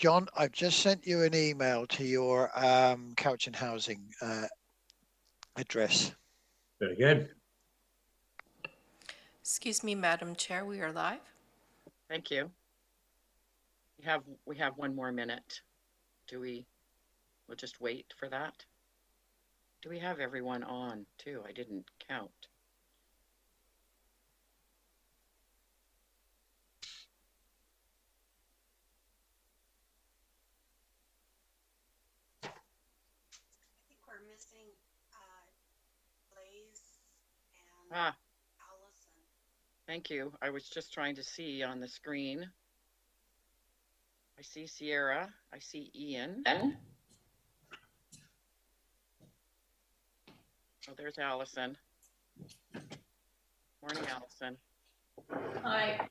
John, I've just sent you an email to your couch and housing address. Very good. Excuse me, Madam Chair, we are live. Thank you. We have one more minute. We'll just wait for that. Do we have everyone on too? I didn't count. I think we're missing Blaze and Allison. Thank you. I was just trying to see on the screen. I see Sierra. I see Ian. Oh, there's Allison. Morning, Allison. Hi.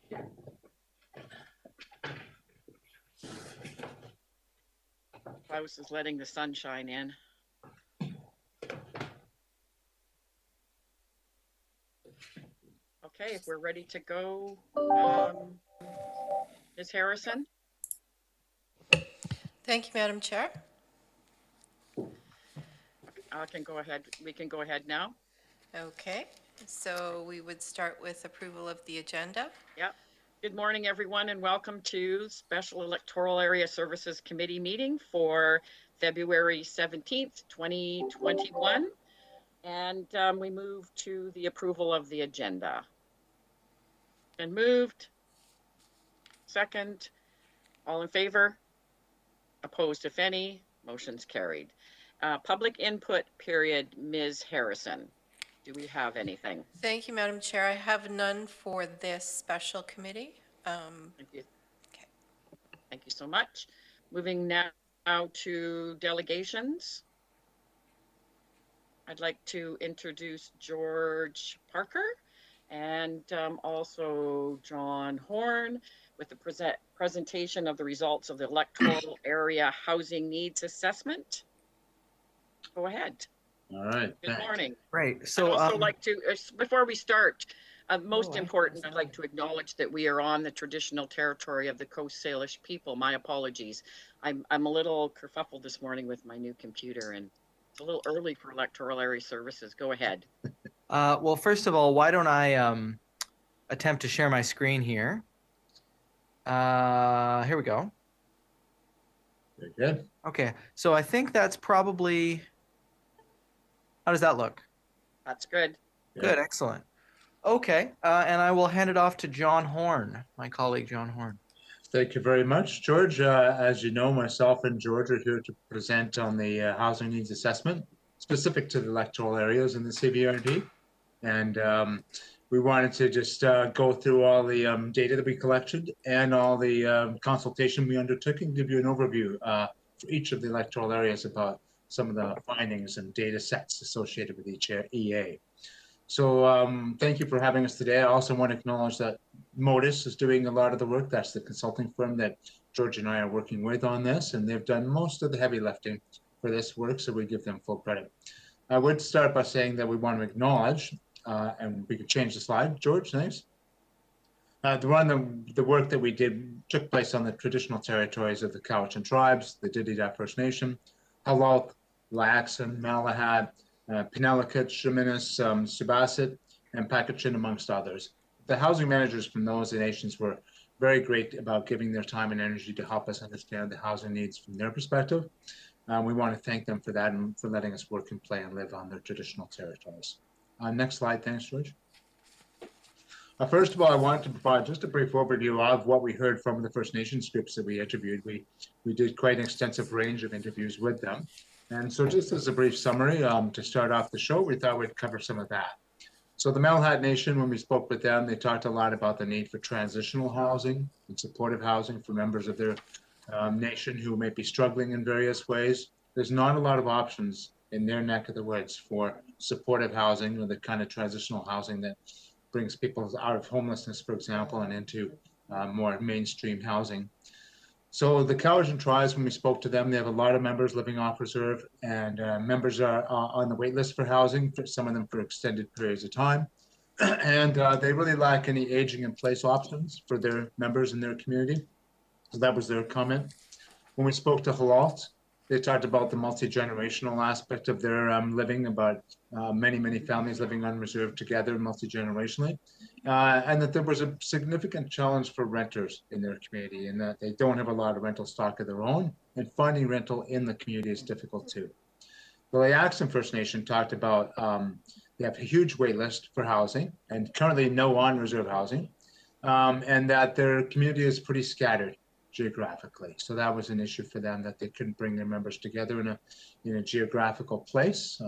Klaus is letting the sunshine in. Okay, if we're ready to go, Ms. Harrison. Thank you, Madam Chair. We can go ahead now. Okay, so we would start with approval of the agenda. Yep. Good morning, everyone, and welcome to Special Electoral Area Services Committee meeting for February 17th, 2021. And we move to the approval of the agenda. Been moved. Second. All in favor? Opposed, if any? Motion's carried. Public input period, Ms. Harrison. Do we have anything? Thank you, Madam Chair. I have none for this special committee. Thank you. Okay. Thank you so much. Moving now to delegations. I'd like to introduce George Parker and also John Horn with the presentation of the results of the Electoral Area Housing Needs Assessment. Go ahead. All right. Good morning. Great. So I'd also like to, before we start, most important, I'd like to acknowledge that we are on the traditional territory of the Coast Salish people. My apologies. I'm a little kerfuffled this morning with my new computer, and it's a little early for electoral area services. Go ahead. well, first of all, why don't I attempt to share my screen here? Here we go. Very good. Okay, so I think that's probably, how does that look? That's good. Good, excellent. Okay, and I will hand it off to John Horn, my colleague John Horn. Thank you very much, George. As you know, myself and George are here to present on the housing needs assessment specific to the electoral areas in the Cvrd. And we wanted to just go through all the data that we collected and all the consultation we undertook and give you an overview for each of the electoral areas about some of the findings and data sets associated with each EA. So thank you for having us today. I also want to acknowledge that Modus is doing a lot of the work. That's the consulting firm that George and I are working with on this, and they've done most of the heavy lifting for this work, so we give them full credit. I would start by saying that we want to acknowledge, and we could change the slide. George, thanks. The work that we did took place on the traditional territories of the Cowichan tribes, the Didida First Nation, Halalt, Laxon, Malahat, Penelakut, Cheminis, Subasit, and Pakachin, amongst others. The housing managers from those nations were very great about giving their time and energy to help us understand the housing needs from their perspective. We want to thank them for that and for letting us work and play and live on their traditional territories. Next slide, thanks, George. First of all, I wanted to provide just a brief overview of what we heard from the First Nations groups that we interviewed. We did quite an extensive range of interviews with them. And so just as a brief summary, to start off the show, we thought we'd cover some of that. So the Malahat Nation, when we spoke with them, they talked a lot about the need for transitional housing and supportive housing for members of their nation who may be struggling in various ways. There's not a lot of options in their neck of the woods for supportive housing or the kind of transitional housing that brings people out of homelessness, for example, and into more mainstream housing. So the Cowichan tribes, when we spoke to them, they have a lot of members living off reserve, and members are on the wait list for housing, for some of them for extended periods of time. And they really lack any aging in place options for their members in their community. So that was their comment. When we spoke to Halalt, they talked about the multi-generational aspect of their living, about many families living unreserved together multi-generationally, and that there was a significant challenge for renters in their community, and that they don't have a lot of rental stock of their own, and finding rental in the community is difficult too. The Layaxon First Nation talked about they have a huge wait list for housing and currently no on-reserve housing, and that their community is pretty scattered geographically. So that was an issue for them, that they couldn't bring their members together in a geographical place.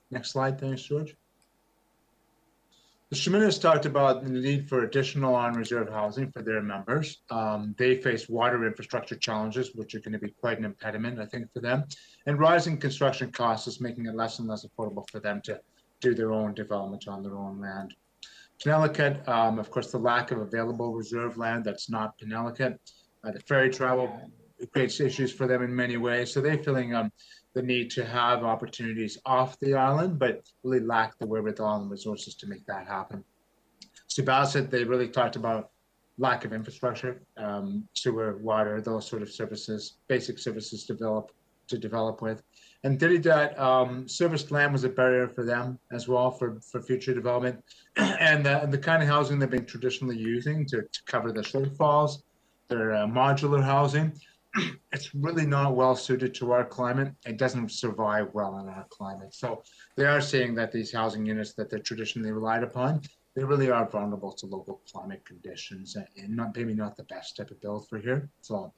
Next slide, thanks, George. The Shiminas talked about the need for additional on-reserve housing for their members. They face water infrastructure challenges, which are going to be quite an impediment, I think, for them. And rising construction costs is making it less and less affordable for them to do their own development on their own land. Penelakut, of course, the lack of available reserve land that's not Penelakut. The ferry travel creates issues for them in many ways. So they're feeling the need to have opportunities off the island, but really lack the wherewithal and resources to make that happen. Suitability, they really talked about lack of infrastructure, sewer, water, those sort of services, basic services to develop with. And Dilidat, serviced land was a barrier for them as well for future development. And the kind of housing they've been traditionally using to cover the shortfalls, their modular housing, it's really not well suited to our climate. It doesn't survive well in our climate. So they are saying that these housing units that they're traditionally relied upon, they really are vulnerable to local climate conditions and maybe not the best type of build for here. So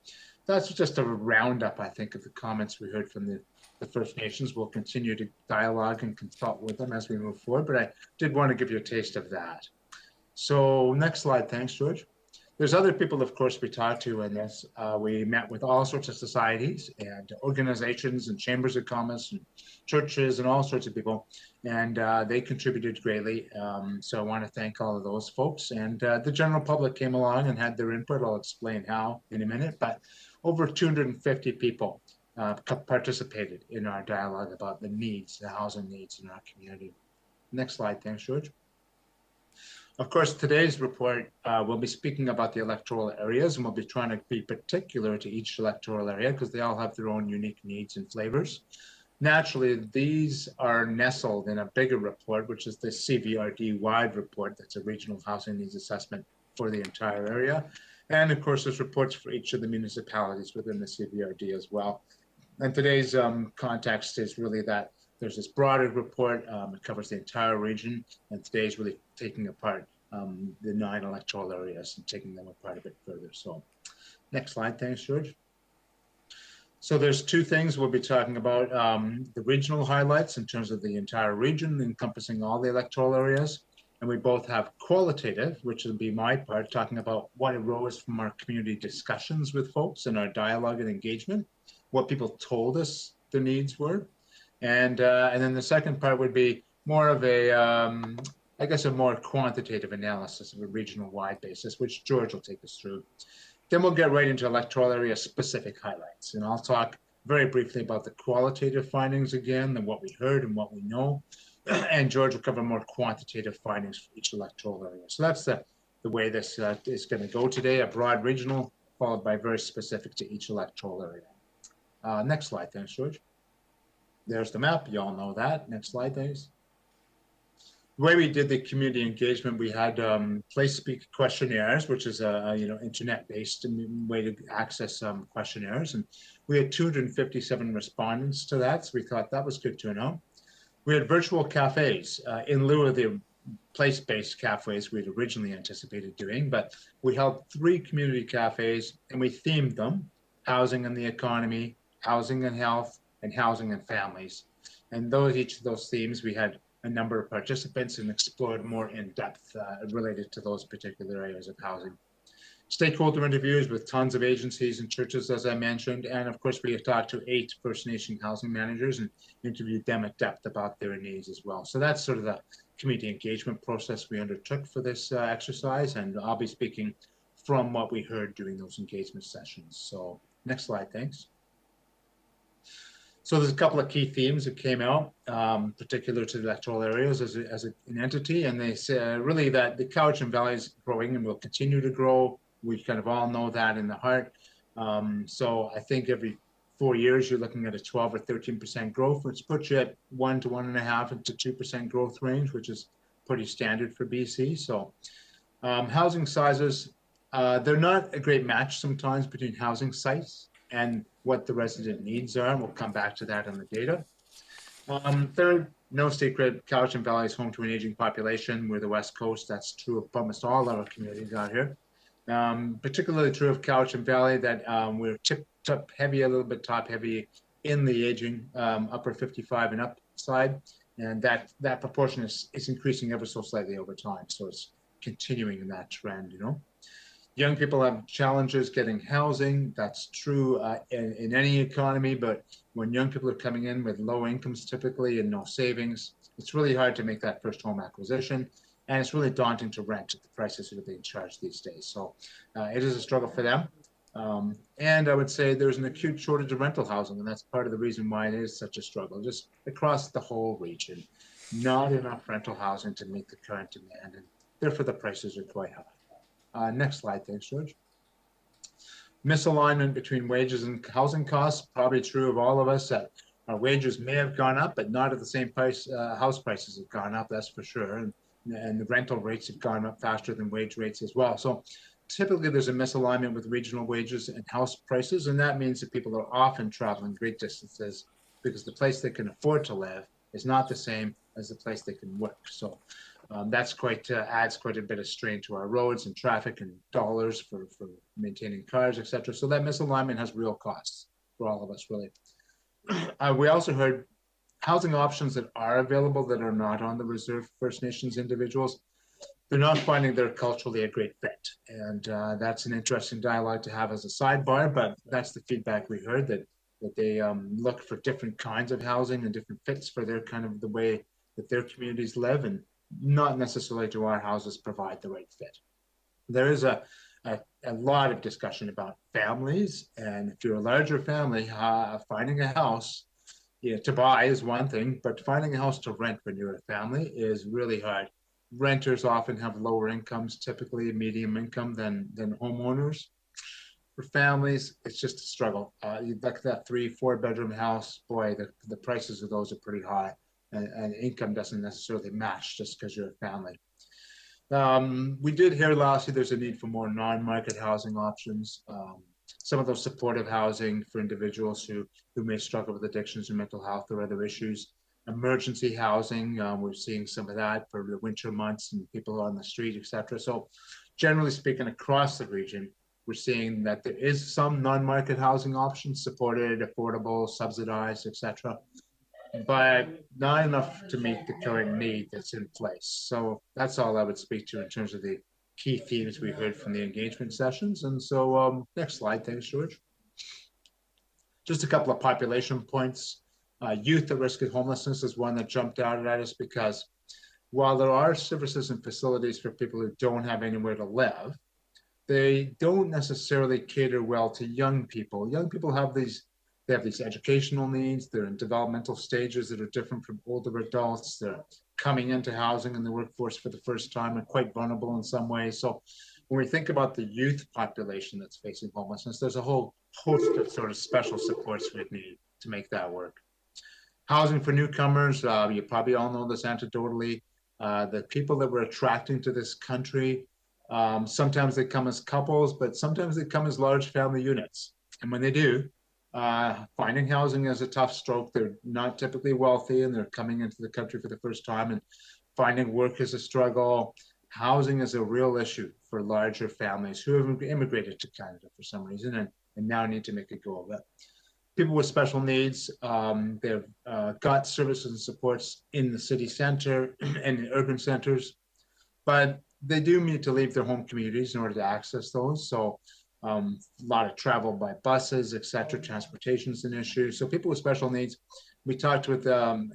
that's just a roundup, I think, of the comments we heard from the First Nations. We'll continue to dialogue and consult with them as we move forward, but I did want to give you a taste of that. So next slide, thanks, George. There's other people, of course, we talked to in this. We met with all sorts of societies and organizations and chambers of commerce and churches and all sorts of people, and they contributed greatly. So I want to thank all of those folks. And the general public came along and had their input. I'll explain how in a minute, but over 250 people participated in our dialogue about the needs, the housing needs in our community. Next slide, thanks, George. Of course, today's report will be speaking about the electoral areas, and we'll be trying to be particular to each electoral area because they all have their own unique needs and flavors. Naturally, these are nestled in a bigger report, which is the Cvrd-wide report. That's a regional housing needs assessment for the entire area. And of course, there's reports for each of the municipalities within the Cvrd as well. And today's context is really that there's this broader report. It covers the entire region, and today's really taking apart the 9 electoral areas and taking them apart a bit further. So next slide, thanks, George. So there's 2 things we'll be talking about. The regional highlights in terms of the entire region, encompassing all the electoral areas. And we both have qualitative, which will be my part, talking about what arose from our community discussions with folks and our dialogue and engagement, what people told us their needs were. And then the second part would be more of a, I guess, a more quantitative analysis of a regional-wide basis, which George will take us through. Then we'll get right into electoral area specific highlights. And I'll talk very briefly about the qualitative findings again, and what we heard and what we know. And George will cover more quantitative findings for each electoral area. So that's the way this is going to go today, a broad regional, followed by very specific to each electoral area. Next slide, thanks, George. There's the map, you all know that. Next slide, thanks. The way we did the community engagement, we had place speak questionnaires, which is a internet-based way to access questionnaires, and we had 257 respondents to that, so we thought that was good to know. We had virtual cafes in lieu of the place-based cafes we'd originally anticipated doing, but we held 3 community cafes and we themed them: housing and the economy, housing and health, and housing and families. And each of those themes, we had a number of participants and explored more in depth related to those particular areas of housing. Stakeholder interviews with tons of agencies and churches, as I mentioned, and of course we have talked to 8 First Nation housing managers and interviewed them at depth about their needs as well. So that's sort of the community engagement process we undertook for this exercise, and I'll be speaking from what we heard during those engagement sessions. So next slide, thanks. So there's a couple of key themes that came out, particular to the electoral areas as an entity, and they say really that the Cowichan Valley is growing and will continue to grow. We kind of all know that in the heart. So I think every 4 years, you're looking at a 12 or 13% growth, which puts you at 1 to 1.5 to 2% growth range, which is pretty standard for BC. So housing sizes, they're not a great match sometimes between housing sites and what the resident needs are. And we'll come back to that in the data. Third, no secret, Cowichan Valley is home to an aging population. We're the West Coast. That's true of almost all our communities out here. Particularly true of Cowichan Valley, that we're top heavy, a little bit top heavy in the aging upper 55 and up side. And that proportion is increasing ever so slightly over time. So it's continuing in that trend, you know. Young people have challenges getting housing. That's true in any economy, but when young people are coming in with low incomes typically and no savings, it's really hard to make that first home acquisition. And it's really daunting to rent at the prices that are being charged these days. So it is a struggle for them. And I would say there's an acute shortage of rental housing, and that's part of the reason why it is such a struggle, just across the whole region. Not enough rental housing to meet the current demand, and therefore the prices are quite high. Next slide, thanks, George. Misalignment between wages and housing costs, probably true of all of us, that our wages may have gone up, but not at the same price. House prices have gone up, that's for sure. And the rental rates have gone up faster than wage rates as well. So typically there's a misalignment with regional wages and house prices, and that means that people are often traveling great distances because the place they can afford to live is not the same as the place they can work. So that's adds quite a bit of strain to our roads and traffic and dollars for maintaining cars, etc. So that misalignment has real costs for all of us, really. We also heard housing options that are available that are not on the reserve First Nations individuals, they're not finding they're culturally a great fit. And that's an interesting dialogue to have as a sidebar, but that's the feedback we heard, that they look for different kinds of housing and different fits for their kind of the way that their communities live, and not necessarily do our houses provide the right fit. There is a lot of discussion about families, and if you're a larger family, finding a house to buy is one thing, but finding a house to rent when you're a family is really hard. Renters often have lower incomes, typically medium income than homeowners. For families, it's just a struggle. Like that 3-4 bedroom house, boy, the prices of those are pretty high, and income doesn't necessarily match just because you're a family. We did hear lastly, there's a need for more non-market housing options. Some of those supportive housing for individuals who may struggle with addictions or mental health or other issues. Emergency housing, we're seeing some of that for the winter months and people on the street, etc. So generally speaking, across the region, we're seeing that there is some non-market housing options, supported, affordable, subsidized, etc., but not enough to meet the current need that's in place. So that's all I would speak to in terms of the key themes we heard from the engagement sessions. And so next slide, thanks, George. Just a couple of population points. Youth at risk of homelessness is one that jumped out at us, because while there are services and facilities for people who don't have anywhere to live, they don't necessarily cater well to young people. Young people have these educational needs. They're in developmental stages that are different from older adults. They're coming into housing in the workforce for the first time and quite vulnerable in some ways. So when we think about the youth population that's facing homelessness, there's a whole host of sort of special supports we need to make that work. Housing for newcomers, you probably all know this anecdotally. The people that we're attracting to this country, sometimes they come as couples, but sometimes they come as large family units. And when they do, finding housing is a tough stroke. They're not typically wealthy, and they're coming into the country for the first time, and finding work is a struggle. Housing is a real issue for larger families who have immigrated to Canada for some reason and now need to make a go of it. People with special needs, they've got services and supports in the city center and the urban centers, but they do need to leave their home communities in order to access those. So a lot of travel by buses, etc. Transportation is an issue. So people with special needs, we talked with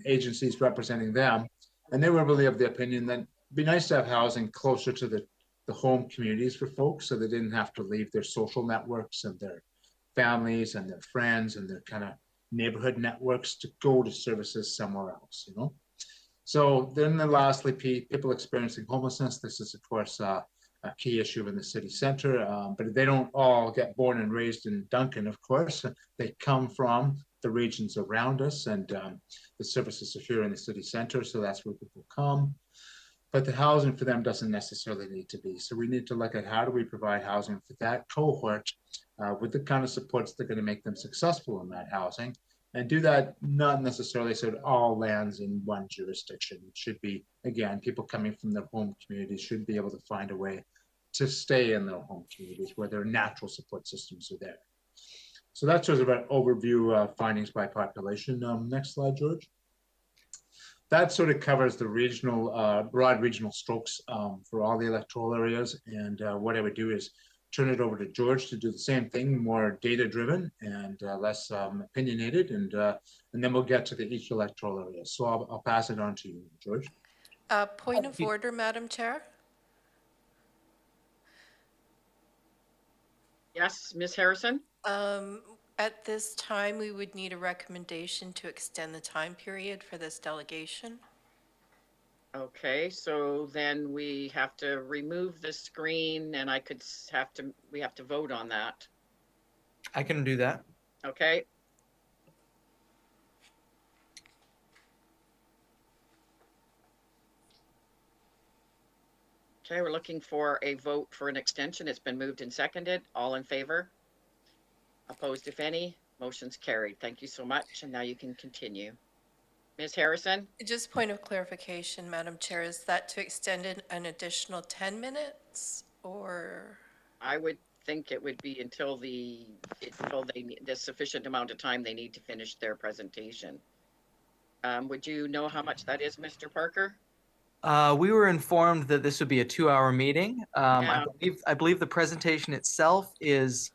agencies representing them, and they were really of the opinion that it'd be nice to have housing closer to the home communities for folks, so they didn't have to leave their social networks and their families and their friends and their kind of neighborhood networks to go to services somewhere else, you know. So then lastly, people experiencing homelessness. This is, of course, a key issue in the city center. But they don't all get born and raised in Duncan, of course. They come from the regions around us, and the services are here in the city center, so that's where people come. But the housing for them doesn't necessarily need to be. So we need to look at how do we provide housing for that cohort with the kind of supports that are going to make them successful in that housing, and do that not necessarily so it all lands in one jurisdiction. It should be, again, people coming from their home communities should be able to find a way to stay in their home communities where their natural support systems are there. So that's sort of an overview findings by population. Next slide, George. That sort of covers the regional, broad regional strokes for all the electoral areas. And what I would do is turn it over to George to do the same thing, more data-driven and less opinionated, and then we'll get to the each electoral area. So I'll pass it on to you, George. Point of order, Madam Chair. Yes, Ms. Harrison? At this time, we would need a recommendation to extend the time period for this delegation. Okay, so then we have to remove the screen and we have to vote on that. I can do that. Okay. Okay, we're looking for a vote for an extension. It's been moved and seconded. All in favor? Opposed, if any? Motion's carried. Thank you so much. And now you can continue. Ms. Harrison? Just point of clarification, Madam Chair, is that to extend it an additional 10 minutes or? I would think it would be until the sufficient amount of time they need to finish their presentation. Would you know how much that is, Mr. Parker? We were informed that this would be a 2-hour meeting. Yeah. I believe the presentation itself is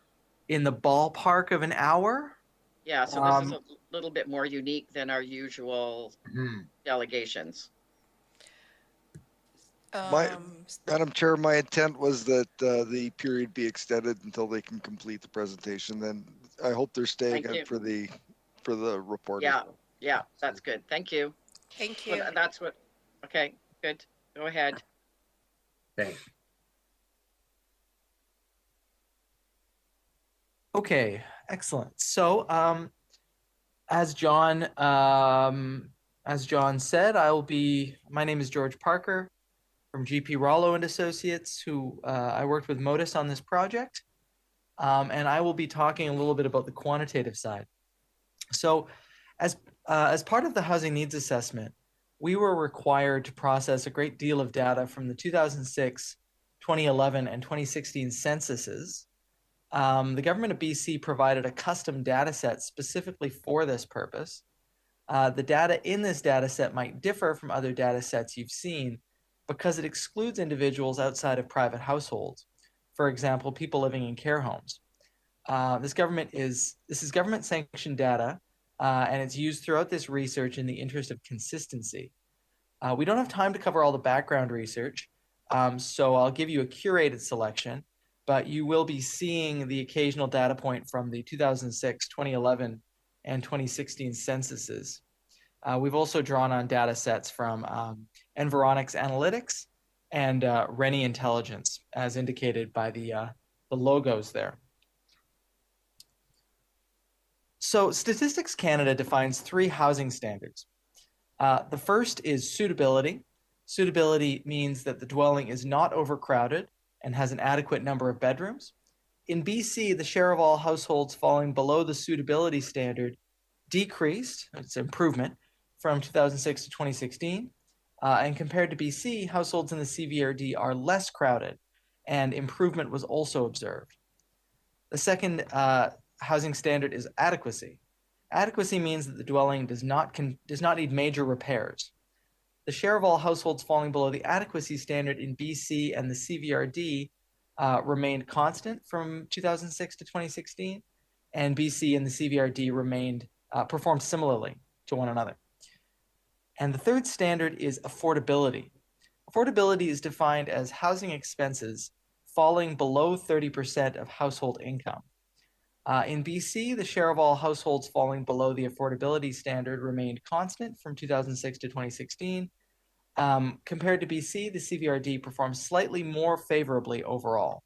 in the ballpark of an hour. Yeah, so this is a little bit more unique than our usual delegations. Madam Chair, my intent was that the period be extended until they can complete the presentation. Then I hope they're staying in for the report. Yeah, yeah, that's good. Thank you. Thank you. Well, that's what. Okay, good. Go ahead. Thanks. Okay, excellent. So, as John said, my name is George Parker from GP Rollo and Associates, who I worked with Modus on this project. And I will be talking a little bit about the quantitative side. So, as part of the housing needs assessment, we were required to process a great deal of data from the 2006, 2011, and 2016 censuses. The government of BC provided a custom data set specifically for this purpose. The data in this data set might differ from other data sets you've seen because it excludes individuals outside of private households. For example, people living in care homes. This is government sanctioned data, and it's used throughout this research in the interest of consistency. We don't have time to cover all the background research, so I'll give you a curated selection, but you will be seeing the occasional data point from the 2006, 2011, and 2016 censuses. We've also drawn on data sets from Environics Analytics and Reni Intelligence, as indicated by the logos there. So Statistics Canada defines 3 housing standards. The first is suitability. Suitability means that the dwelling is not overcrowded and has an adequate number of bedrooms. In BC, the share of all households falling below the suitability standard decreased, it's an improvement, from 2006 to 2016. And compared to BC, households in the CVRD are less crowded, and improvement was also observed. The second housing standard is adequacy. Adequacy means that the dwelling does not need major repairs. The share of all households falling below the adequacy standard in BC and the CVRD remained constant from 2006 to 2016, and BC and the CVRD performed similarly to one another. And the third standard is affordability. Affordability is defined as housing expenses falling below 30% of household income. In BC, the share of all households falling below the affordability standard remained constant from 2006 to 2016, Compared to BC, the CVRD performs slightly more favorably overall.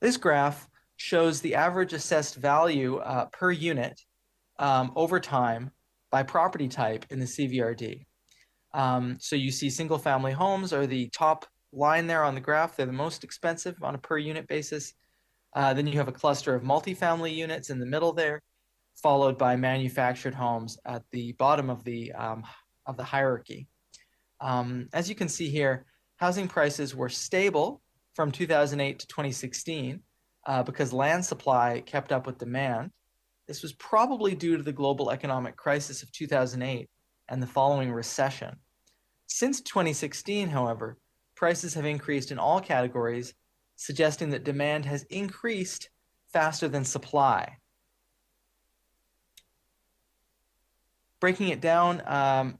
This graph shows the average assessed value per unit over time by property type in the CVRD. So you see single family homes are the top line there on the graph. They're the most expensive on a per unit basis. Then you have a cluster of multifamily units in the middle there, followed by manufactured homes at the bottom of the hierarchy. As you can see here, housing prices were stable from 2008 to 2016 because land supply kept up with demand. This was probably due to the global economic crisis of 2008 and the following recession. Since 2016, however, prices have increased in all categories, suggesting that demand has increased faster than supply. Breaking it down,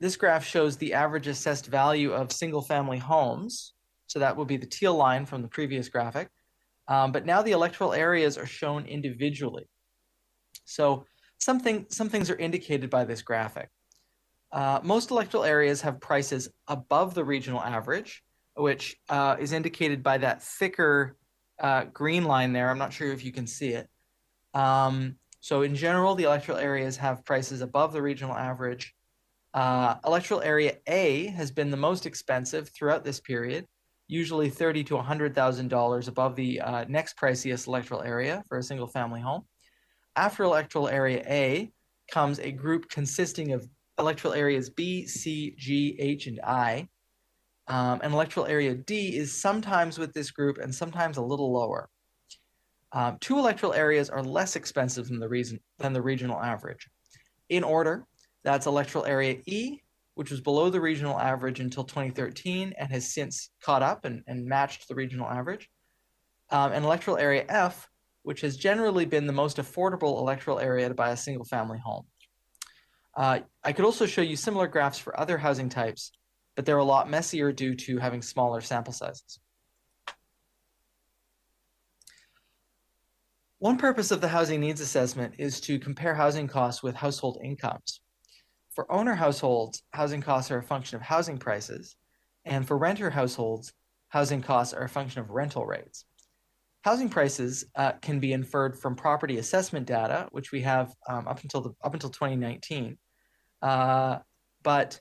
this graph shows the average assessed value of single-family homes. So that will be the teal line from the previous graphic. But now the electoral areas are shown individually. So some things are indicated by this graphic. Most electoral areas have prices above the regional average, which is indicated by that thicker green line there. I'm not sure if you can see it. So in general, the electoral areas have prices above the regional average. Electoral area A has been the most expensive throughout this period, usually $30,000 to $100,000 above the next priciest electoral area for a single family home. After electoral area A comes a group consisting of electoral areas B, C, G, H, and I. And electoral area D is sometimes with this group and sometimes a little lower. Two electoral areas are less expensive than the regional average. In order, that's electoral area E, which was below the regional average until 2013 and has since caught up and matched the regional average. And electoral area F, which has generally been the most affordable electoral area to buy a single family home. I could also show you similar graphs for other housing types, but they're a lot messier due to having smaller sample sizes. One purpose of the housing needs assessment is to compare housing costs with household incomes. For owner households, housing costs are a function of housing prices, and for renter households, housing costs are a function of rental rates. Housing prices can be inferred from property assessment data, which we have up until 2019. But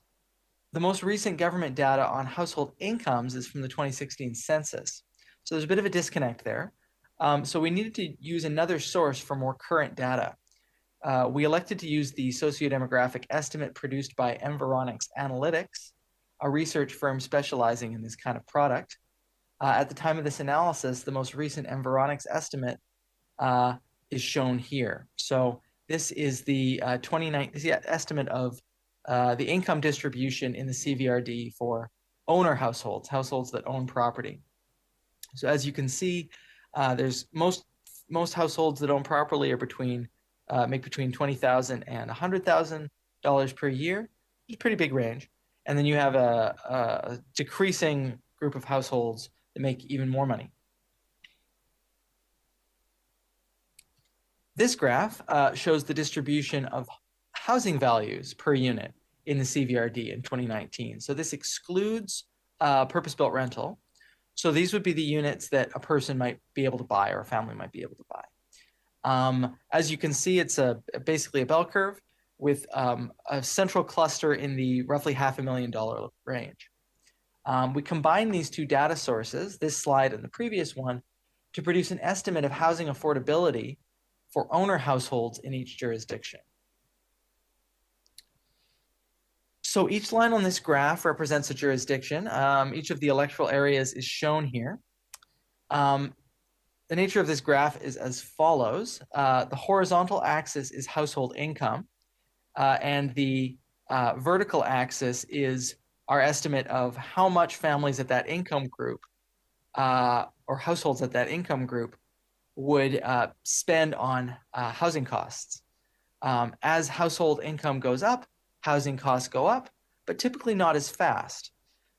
the most recent government data on household incomes is from the 2016 census. So there's a bit of a disconnect there. So we needed to use another source for more current data. We elected to use the sociodemographic estimate produced by Environics Analytics, a research firm specializing in this kind of product. At the time of this analysis, the most recent Environics estimate is shown here. So this is the estimate of the income distribution in the CVRD for owner households, households that own property. So as you can see, there's most households that own property are make between $20,000 and $100,000 per year. It's a pretty big range. And then you have a decreasing group of households that make even more money. This graph shows the distribution of housing values per unit in the CVRD in 2019. So this excludes purpose-built rental. So these would be the units that a person might be able to buy or a family might be able to buy. As you can see, it's basically a bell curve with a central cluster in the roughly $500,000 range. We combine these two data sources, this slide and the previous one, to produce an estimate of housing affordability for owner households in each jurisdiction. So each line on this graph represents a jurisdiction. Each of the electoral areas is shown here. The nature of this graph is as follows. The horizontal axis is household income, and the vertical axis is our estimate of how much families at that income group or households at that income group would spend on housing costs. As household income goes up, housing costs go up, but typically not as fast.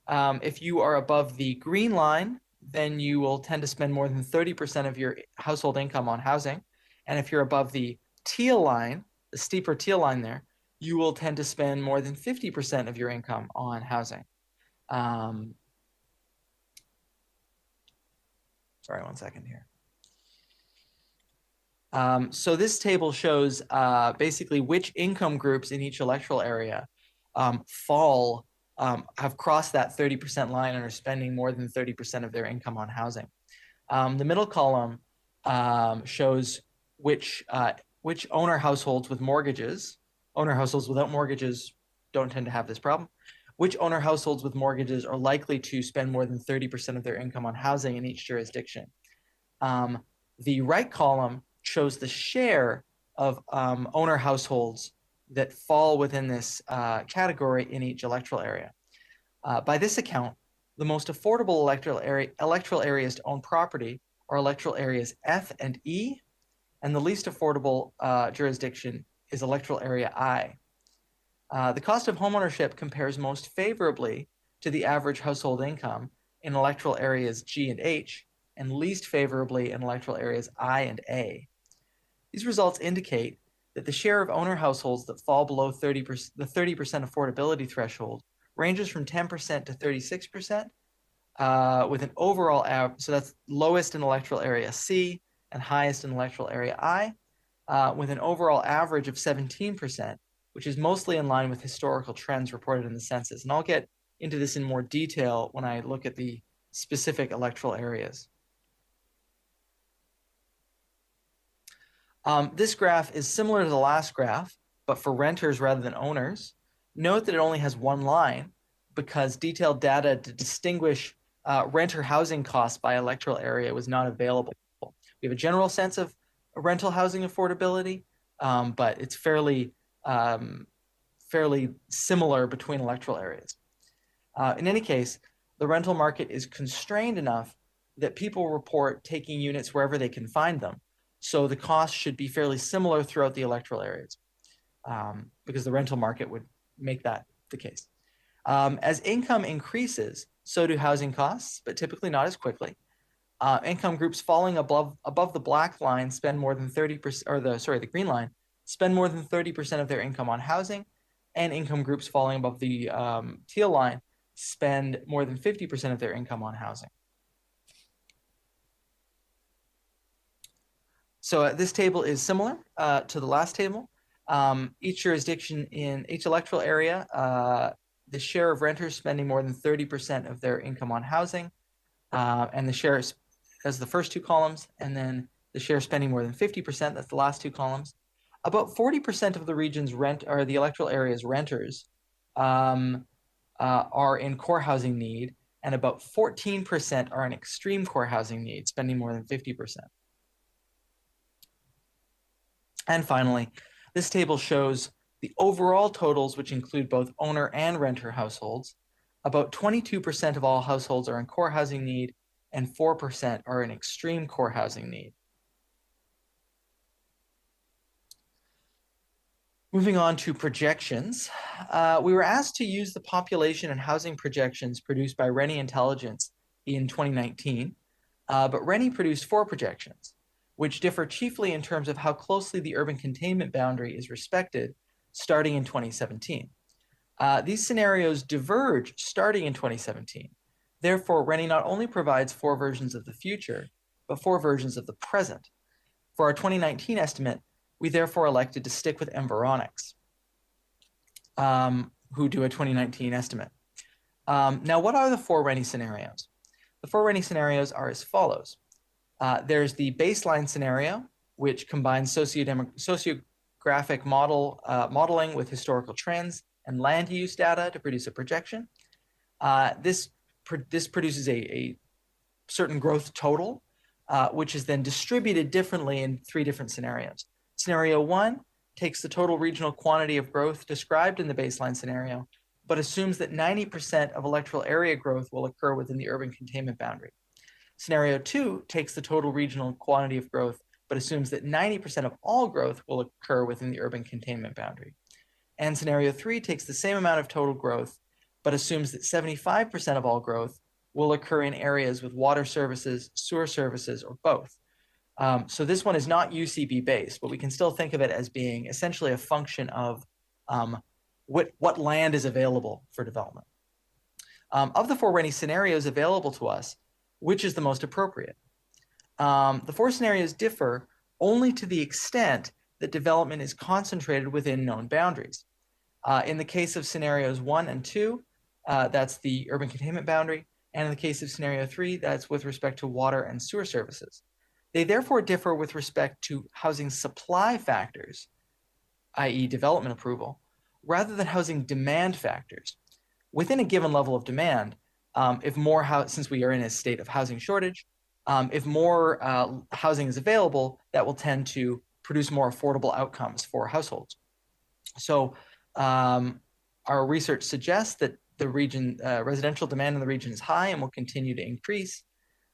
If you are above the green line, then you will tend to spend more than 30% of your household income on housing. And if you're above the teal line, the steeper teal line there, you will tend to spend more than 50% of your income on housing. Sorry, one second here. So this table shows basically which income groups in each electoral area have crossed that 30% line and are spending more than 30% of their income on housing. The middle column shows which owner households with mortgages, owner households without mortgages don't tend to have this problem, which owner households with mortgages are likely to spend more than 30% of their income on housing in each jurisdiction. The right column shows the share of owner households that fall within this category in each electoral area. By this account, the most affordable electoral areas to own property are electoral areas F and E, and the least affordable jurisdiction is electoral area I. The cost of homeownership compares most favorably to the average household income in electoral areas G and H, and least favorably in electoral areas I and A. These results indicate that the share of owner households that fall below the 30% affordability threshold ranges from 10% to 36%, with an overall average, so that's lowest in electoral area C and highest in electoral area I, with an overall average of 17%, which is mostly in line with historical trends reported in the census. And I'll get into this in more detail when I look at the specific electoral areas. This graph is similar to the last graph, but for renters rather than owners. Note that it only has one line because detailed data to distinguish renter housing costs by electoral area was not available. We have a general sense of rental housing affordability, but it's fairly similar between electoral areas. In any case, the rental market is constrained enough that people report taking units wherever they can find them. So the cost should be fairly similar throughout the electoral areas, because the rental market would make that the case. As income increases, so do housing costs, but typically not as quickly. Income groups falling above the black line spend more than 30%, or the green line, spend more than 30% of their income on housing, and income groups falling above the teal line spend more than 50% of their income on housing. So this table is similar to the last table. Each jurisdiction in each electoral area, the share of renters spending more than 30% of their income on housing, and the share as the first two columns, and then the share spending more than 50%, that's the last two columns. About 40% of the region's the electoral area's renters are in core housing need, and about 14% are in extreme core housing need, spending more than 50%. And finally, this table shows the overall totals, which include both owner and renter households. About 22% of all households are in core housing need, and 4% are in extreme core housing need. Moving on to projections, we were asked to use the population and housing projections produced by Reni Intelligence in 2019, but Reni produced 4 projections, which differ chiefly in terms of how closely the urban containment boundary is respected starting in 2017. These scenarios diverge starting in 2017. Therefore, Reni not only provides 4 versions of the future, but 4 versions of the present. For our 2019 estimate, we therefore elected to stick with Environics, who do a 2019 estimate. Now, what are the 4 Reni scenarios? The 4 Reni scenarios are as follows. There's the baseline scenario, which combines sociographic modeling with historical trends and land use data to produce a projection. This produces a certain growth total, which is then distributed differently in 3 different scenarios. Scenario 1 takes the total regional quantity of growth described in the baseline scenario, but assumes that 90% of electoral area growth will occur within the urban containment boundary. Scenario 2 takes the total regional quantity of growth, but assumes that 90% of all growth will occur within the urban containment boundary. And scenario 3 takes the same amount of total growth, but assumes that 75% of all growth will occur in areas with water services, sewer services, or both. So this one is not UCB based, but we can still think of it as being essentially a function of what land is available for development. Of the 4 Reni scenarios available to us, which is the most appropriate? The 4 scenarios differ only to the extent that development is concentrated within known boundaries. In the case of scenarios 1 and 2, that's the urban containment boundary, and in the case of scenario 3, that's with respect to water and sewer services. They therefore differ with respect to housing supply factors, i.e. development approval, rather than housing demand factors. Within a given level of demand, if more since we are in a state of housing shortage, if more housing is available, that will tend to produce more affordable outcomes for households. So our research suggests that the region, residential demand in the region is high and will continue to increase.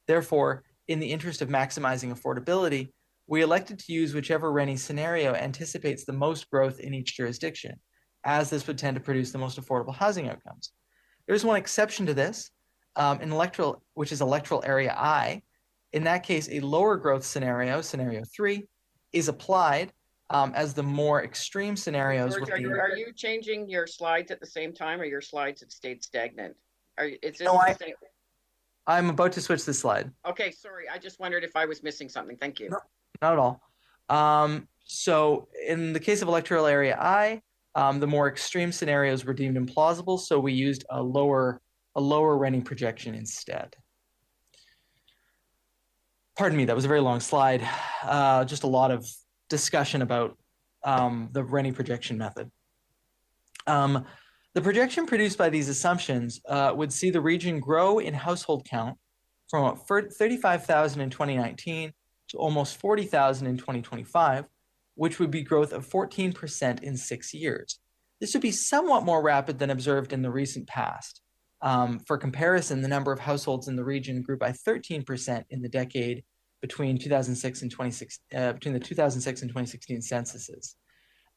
Therefore, in the interest of maximizing affordability, we elected to use whichever Reni scenario anticipates the most growth in each jurisdiction, as this would tend to produce the most affordable housing outcomes. There's one exception to this, which is electoral area I. In that case, a lower growth scenario, scenario 3, is applied as the more extreme scenarios. George, are you changing your slides at the same time, or your slides have stayed stagnant? I'm about to switch the slide. Okay, sorry. I just wondered if I was missing something. Thank you. No, not at all. So in the case of electoral area I, the more extreme scenarios were deemed implausible, so we used a lower Reni projection instead. Pardon me, that was a very long slide. Just a lot of discussion about the Reni projection method. The projection produced by these assumptions would see the region grow in household count from 35,000 in 2019 to almost 40,000 in 2025, which would be growth of 14% in 6 years. This would be somewhat more rapid than observed in the recent past. For comparison, the number of households in the region grew by 13% in the decade between 2006 and 2016 censuses.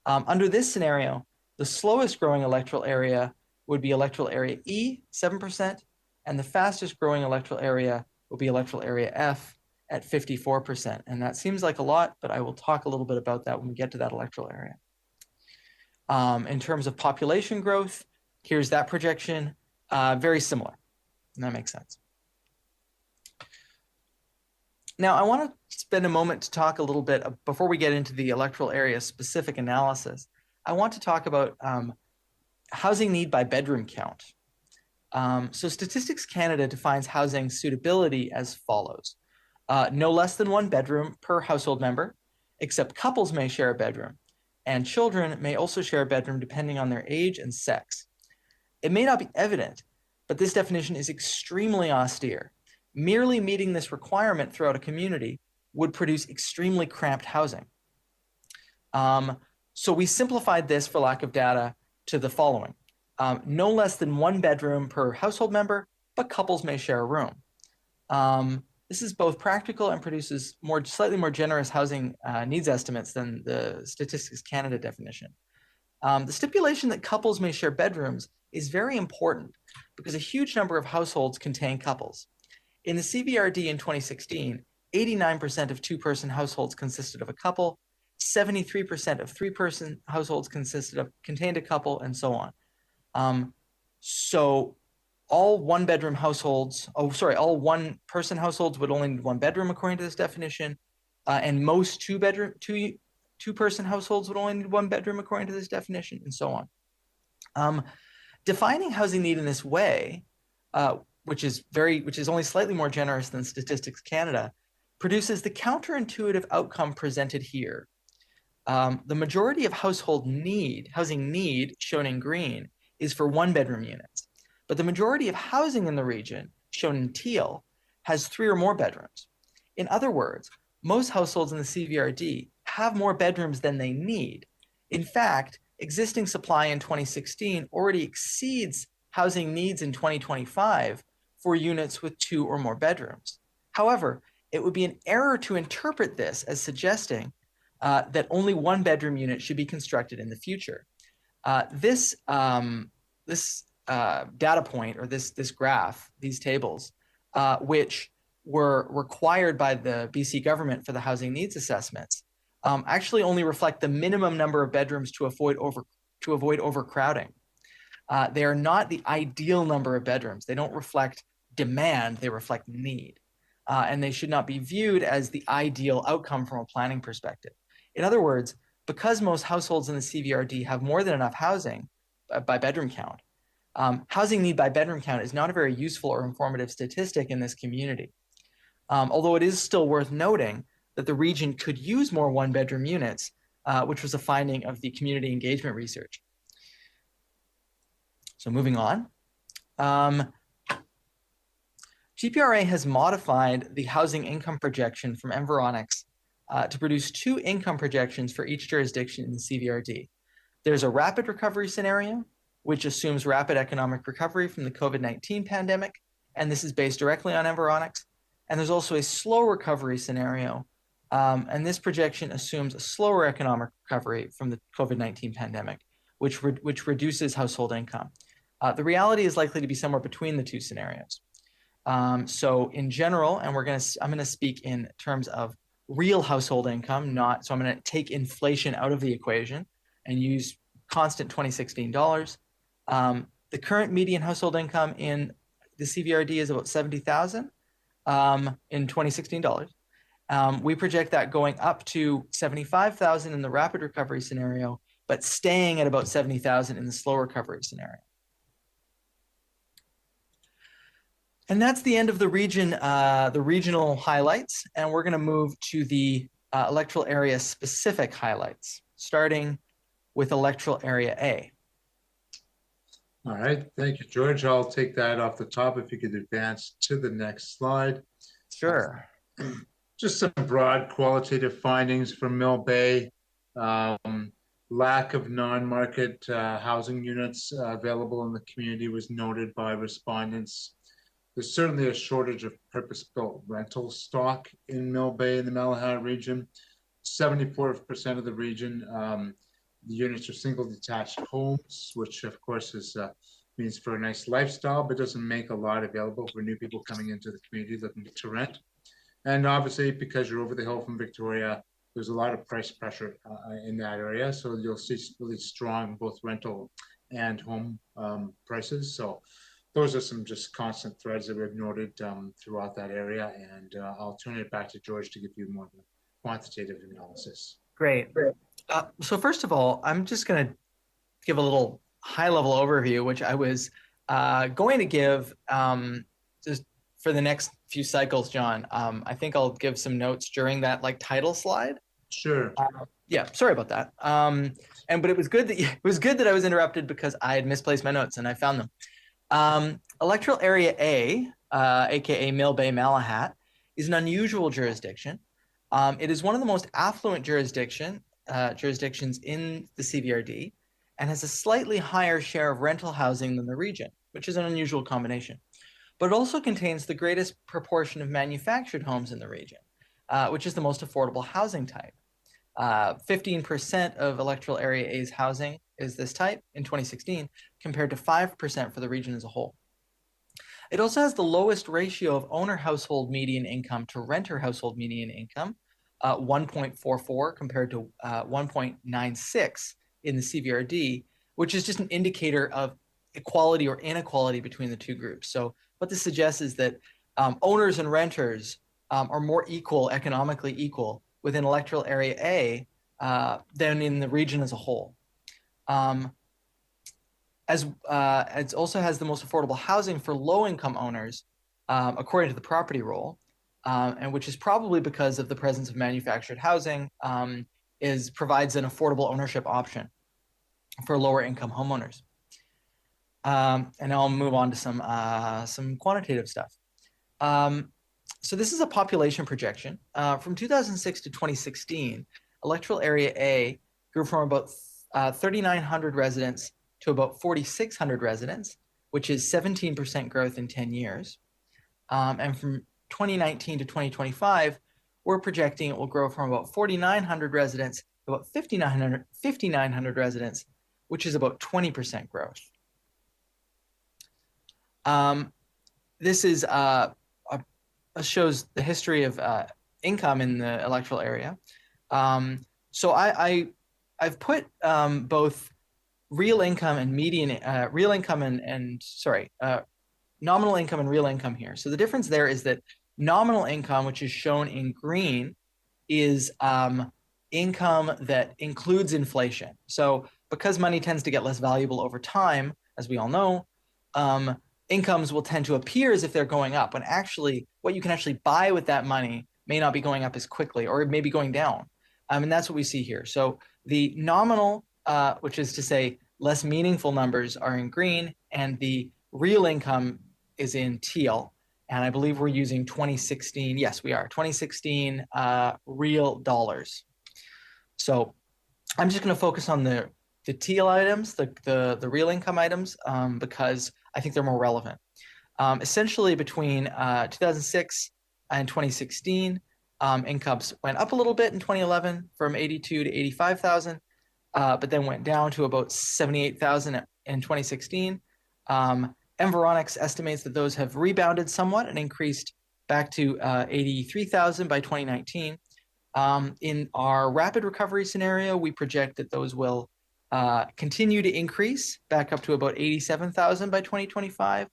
Under this scenario, the slowest growing electoral area would be electoral area E, 7%, and the fastest growing electoral area will be electoral area F at 54%. And that seems like a lot, but I will talk a little bit about that when we get to that electoral area. In terms of population growth, here's that projection, very similar, and that makes sense. Now, I want to spend a moment to talk a little bit, before we get into the electoral area specific analysis, I want to talk about housing need by bedroom count. So Statistics Canada defines housing suitability as follows. No less than 1 bedroom per household member, except couples may share a bedroom, and children may also share a bedroom depending on their age and sex. It may not be evident, but this definition is extremely austere. Merely meeting this requirement throughout a community would produce extremely cramped housing. So we simplified this, for lack of data, to the following. No less than 1 bedroom per household member, but couples may share a room. This is both practical and produces slightly more generous housing needs estimates than the Statistics Canada definition. The stipulation that couples may share bedrooms is very important because a huge number of households contain couples. In the Cvrd in 2016, 89% of 2-person households consisted of a couple, 73% of 3-person households contained a couple, and so on. So all 1-bedroom households, all 1-person households would only need 1 bedroom according to this definition, and most 2-person households would only need 1 bedroom according to this definition, and so on. Defining housing need in this way, which is only slightly more generous than Statistics Canada, produces the counterintuitive outcome presented here. The majority of housing need, shown in green, is for 1-bedroom units, but the majority of housing in the region, shown in teal, has 3 or more bedrooms. In other words, most households in the Cvrd have more bedrooms than they need. In fact, existing supply in 2016 already exceeds housing needs in 2025 for units with 2 or more bedrooms. However, it would be an error to interpret this as suggesting that only 1-bedroom unit should be constructed in the future. This data point, or this graph, these tables, which were required by the BC government for the housing needs assessments, actually only reflect the minimum number of bedrooms to avoid to avoid overcrowding. They are not the ideal number of bedrooms. They don't reflect demand, they reflect need. And they should not be viewed as the ideal outcome from a planning perspective. In other words, because most households in the CVRD have more than enough housing by bedroom count, housing need by bedroom count is not a very useful or informative statistic in this community. Although it is still worth noting that the region could use more one-bedroom units, which was a finding of the community engagement research. So moving on. GPRA has modified the housing income projection from Environics to produce two income projections for each jurisdiction in the CVRD. There's a rapid recovery scenario, which assumes rapid economic recovery from the COVID-19 pandemic, and this is based directly on Environics. And there's also a slow recovery scenario, and this projection assumes a slower economic recovery from the COVID-19 pandemic, which reduces household income. The reality is likely to be somewhere between the two scenarios. So in general, and I'm gonna speak in terms of real household income, so I'm gonna take inflation out of the equation and use constant 2016 dollars. The current median household income in the CVRD is about 70,000 in 2016 dollars. We project that going up to 75,000 in the rapid recovery scenario, but staying at about 70,000 in the slow recovery scenario. And that's the end of the regional highlights. And we're gonna move to the electoral area specific highlights, starting with electoral area A. All right, thank you, George. I'll take that off the top if you could advance to the next slide. Sure. Just some broad qualitative findings from Mill Bay. Lack of non-market housing units available in the community was noted by respondents. There's certainly a shortage of purpose-built rental stock in Mill Bay in the Malahat region. 74% of the region, the units are single detached homes, which of course means for a nice lifestyle, but doesn't make a lot available for new people coming into the community looking to rent. And obviously, because you're over the hill from Victoria, there's a lot of price pressure in that area. So you'll see really strong both rental and home prices. So those are some just constant threads that we've noted throughout that area. And I'll turn it back to George to give you more of a quantitative analysis. Great. So first of all, I'm just going to give a little high-level overview, which I was going to give just for the next few cycles, John. I think I'll give some notes during that title slide. Sure. Yeah, sorry about that. But it was good that I was interrupted because I had misplaced my notes and I found them. Electoral Area A, aka Mill Bay Malahat, is an unusual jurisdiction. It is one of the most affluent jurisdictions in the CVRD and has a slightly higher share of rental housing than the region, which is an unusual combination. But it also contains the greatest proportion of manufactured homes in the region, which is the most affordable housing type. 15% of Electoral Area A's housing is this type in 2016, compared to 5% for the region as a whole. It also has the lowest ratio of owner household median income to renter household median income, 1.44 compared to 1.96 in the CVRD, which is just an indicator of equality or inequality between the two groups. So what this suggests is that owners and renters are more equal, economically equal, within Electoral Area A than in the region as a whole. It also has the most affordable housing for low-income owners, according to the property roll, and which is probably because of the presence of manufactured housing, provides an affordable ownership option for lower-income homeowners. And I'll move on to some quantitative stuff. So this is a population projection. From 2006 to 2016, Electoral Area A grew from about 3,900 residents to about 4,600 residents, which is 17% growth in 10 years. And from 2019 to 2025, we're projecting it will grow from about 4,900 residents to about 5,900 residents, which is about 20% growth. This is shows the history of income in the electoral area. So I've put both real income and median, real income and nominal income and real income here. So the difference there is that nominal income, which is shown in green, is income that includes inflation. So because money tends to get less valuable over time, as we all know, incomes will tend to appear as if they're going up, when actually what you can actually buy with that money may not be going up as quickly, or it may be going down. And that's what we see here. So the nominal, which is to say less meaningful numbers, are in green, and the real income is in teal. And I believe we're using 2016. Yes, we are 2016 real dollars. So I'm just going to focus on the teal items, the real income items, because I think they're more relevant. Essentially, between 2006 and 2016, incomes went up a little bit in 2011 from 82 to 85,000, but then went down to about 78,000 in 2016. Environics estimates that those have rebounded somewhat and increased back to 83,000 by 2019. In our rapid recovery scenario, we project that those will continue to increase back up to about 87,000 by 2025,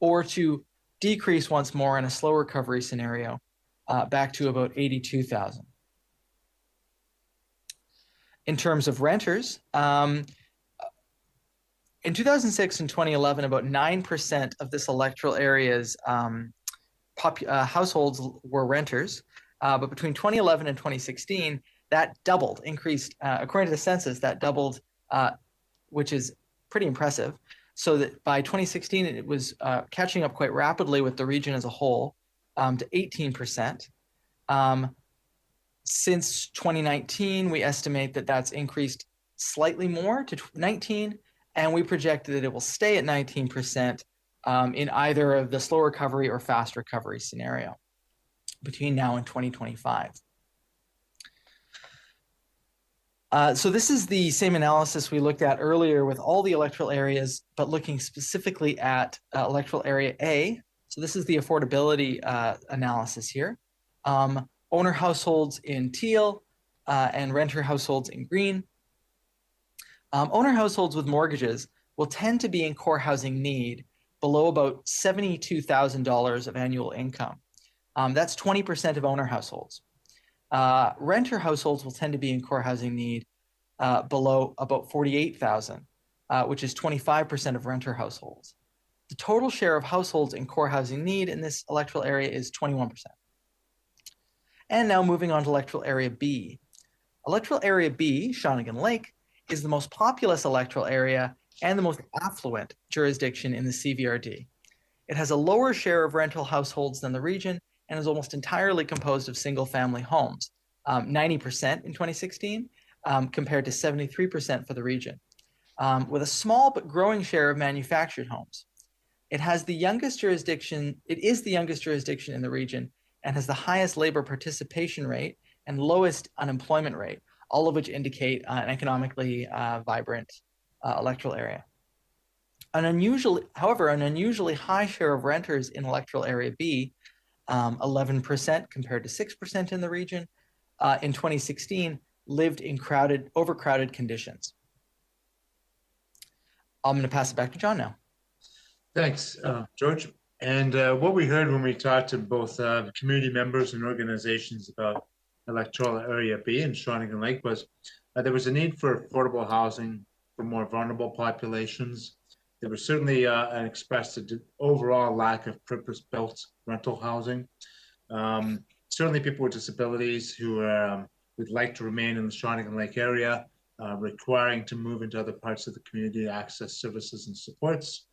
or to decrease once more in a slow recovery scenario back to about 82,000. In terms of renters, in 2006 and 2011, about 9% of this electoral area's households were renters. But between 2011 and 2016, that doubled, increased, according to the census, that doubled, which is pretty impressive. So that by 2016, it was catching up quite rapidly with the region as a whole, to 18%. Since 2019, we estimate that that's increased slightly more to 19%. And we project that it will stay at 19% in either of the slow recovery or fast recovery scenario between now and 2025. So this is the same analysis we looked at earlier with all the electoral areas, but looking specifically at electoral area A. So this is the affordability analysis here. Owner households in teal and renter households in green. Owner households with mortgages will tend to be in core housing need below about $72,000 of annual income. That's 20% of owner households. Renter households will tend to be in core housing need below about $48,000, which is 25% of renter households. The total share of households in core housing need in this electoral area is 21%. And now moving on to electoral area B. Electoral area B, Shawnigan Lake, is the most populous electoral area and the most affluent jurisdiction in the CVRD. It has a lower share of rental households than the region and is almost entirely composed of single-family homes, 90% in 2016, compared to 73% for the region, with a small but growing share of manufactured homes. It is the youngest jurisdiction in the region and has the highest labor participation rate and lowest unemployment rate, all of which indicate an economically vibrant electoral area. However, an unusually high share of renters in electoral area B, 11% compared to 6% in the region, in 2016, lived in overcrowded conditions. I'm going to pass it back to John now. Thanks, George. And what we heard when we talked to both community members and organizations about electoral area B in Shawnigan Lake was there was a need for affordable housing for more vulnerable populations. There was certainly an expressed overall lack of purpose-built rental housing. Certainly people with disabilities who would like to remain in the Shawnigan Lake area, requiring to move into other parts of the community to access services and supports.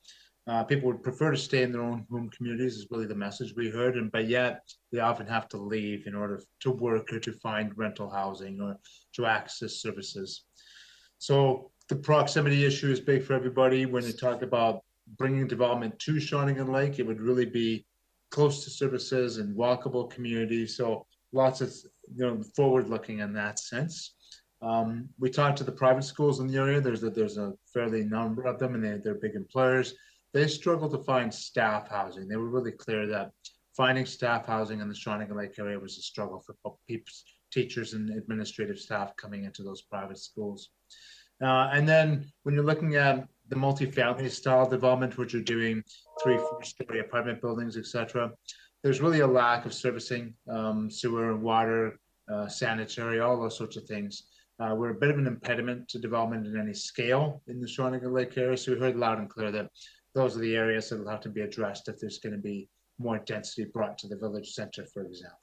People would prefer to stay in their own home communities is really the message we heard, but yet they often have to leave in order to work or to find rental housing or to access services. So the proximity issue is big for everybody. When you talk about bringing development to Shawnigan Lake, it would really be close to services and walkable communities. So lots of forward-looking in that sense. We talked to the private schools in the area. There's a fairly number of them, and they're big employers. They struggle to find staff housing. They were really clear that finding staff housing in the Shawnigan Lake area was a struggle for teachers and administrative staff coming into those private schools. And then when you're looking at the multifamily style development, which are doing 3-4-story apartment buildings, etc., there's really a lack of servicing, sewer, water, sanitary, all those sorts of things. We're a bit of an impediment to development in any scale in the Shawnigan Lake area. So we heard loud and clear that those are the areas that will have to be addressed if there's going to be more density brought to the village center, for example.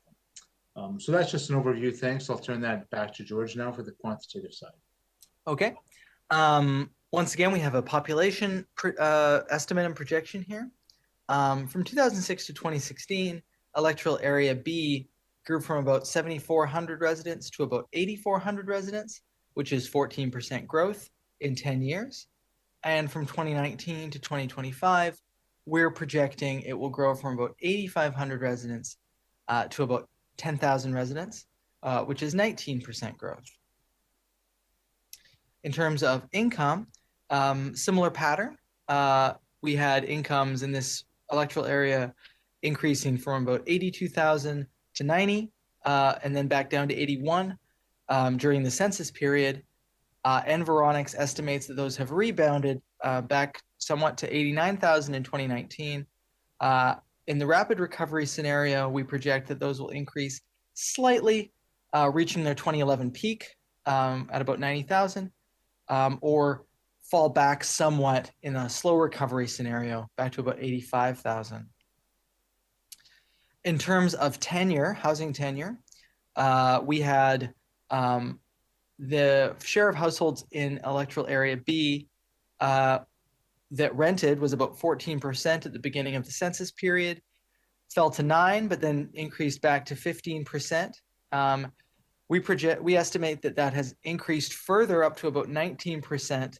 So that's just an overview. Thanks. I'll turn that back to George now for the quantitative side. Okay. Once again, we have a population estimate and projection here. From 2006 to 2016, electoral area B grew from about 7,400 residents to about 8,400 residents, which is 14% growth in 10 years. And from 2019 to 2025, we're projecting it will grow from about 8,500 residents to about 10,000 residents, which is 19% growth. In terms of income, similar pattern. We had incomes in this electoral area increasing from about 82,000 to 90, and then back down to 81 during the census period. Environics estimates that those have rebounded back somewhat to 89,000 in 2019. In the rapid recovery scenario, we project that those will increase slightly, reaching their 2011 peak at about 90,000, or fall back somewhat in a slow recovery scenario back to about 85,000. In terms of tenure, housing tenure, we had the share of households in electoral area B that rented was about 14% at the beginning of the census period, fell to 9%, but then increased back to 15%. We estimate that that has increased further up to about 19%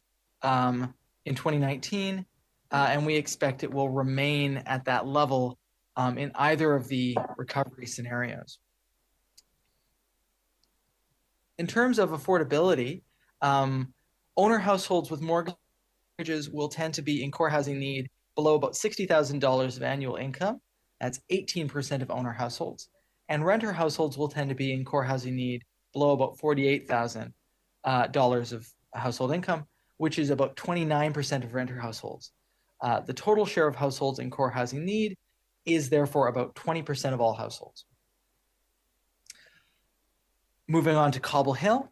in 2019, and we expect it will remain at that level in either of the recovery scenarios. In terms of affordability, owner households with mortgages will tend to be in core housing need below about $60,000 of annual income. That's 18% of owner households. And renter households will tend to be in core housing need below about $48,000 of household income, which is about 29% of renter households. The total share of households in core housing need is therefore about 20% of all households. Moving on to Cobble Hill.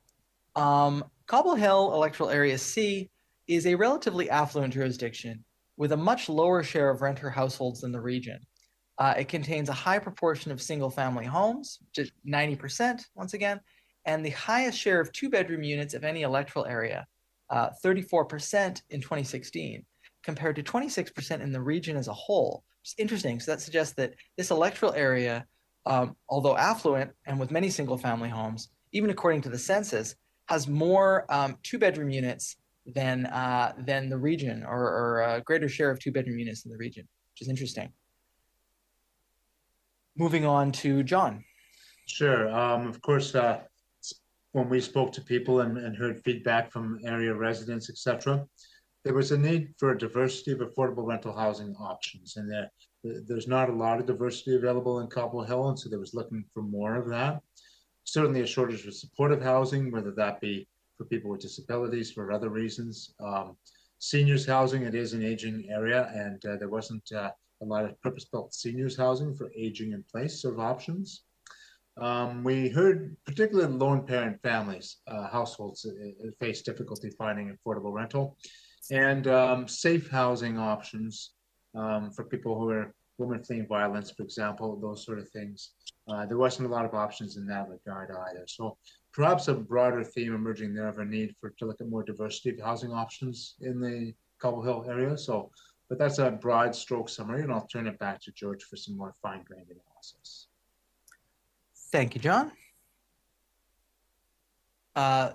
Cobble Hill, electoral area C, is a relatively affluent jurisdiction with a much lower share of renter households than the region. It contains a high proportion of single-family homes, just 90% once again, and the highest share of two-bedroom units of any electoral area, 34% in 2016, compared to 26% in the region as a whole. It's interesting. So that suggests that this electoral area, although affluent and with many single-family homes, even according to the census, has more two-bedroom units than the region, or a greater share of two-bedroom units in the region, which is interesting. Moving on to John. Sure. Of course, when we spoke to people and heard feedback from area residents, etc., there was a need for a diversity of affordable rental housing options, and there's not a lot of diversity available in Cobble Hill, and so there was looking for more of that. Certainly a shortage of supportive housing, whether that be for people with disabilities, for other reasons. Seniors housing, it is an aging area, and there wasn't a lot of purpose-built seniors housing for aging in place sort of options. We heard particularly lone parent families, households face difficulty finding affordable rental, and safe housing options for people who are women fleeing violence, for example, those sort of things. There wasn't a lot of options in that regard either. So perhaps a broader theme emerging there of a need to look at more diversity of housing options in the Cobble Hill area. But that's a broad stroke summary, and I'll turn it back to George for some more fine-grained analysis. Thank you, John.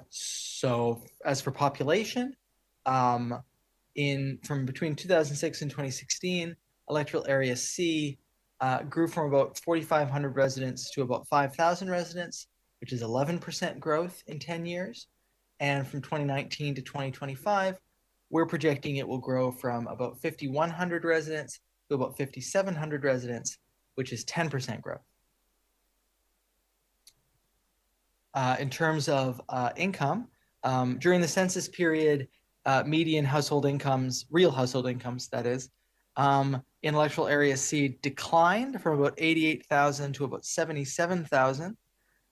So as for population, from between 2006 and 2016, electoral area C grew from about 4,500 residents to about 5,000 residents, which is 11% growth in 10 years. And from 2019 to 2025, we're projecting it will grow from about 5,100 residents to about 5,700 residents, which is 10% growth. In terms of income, During the census period, median household incomes, real household incomes, that is, in electoral area C declined from about 88,000 to about 77,000.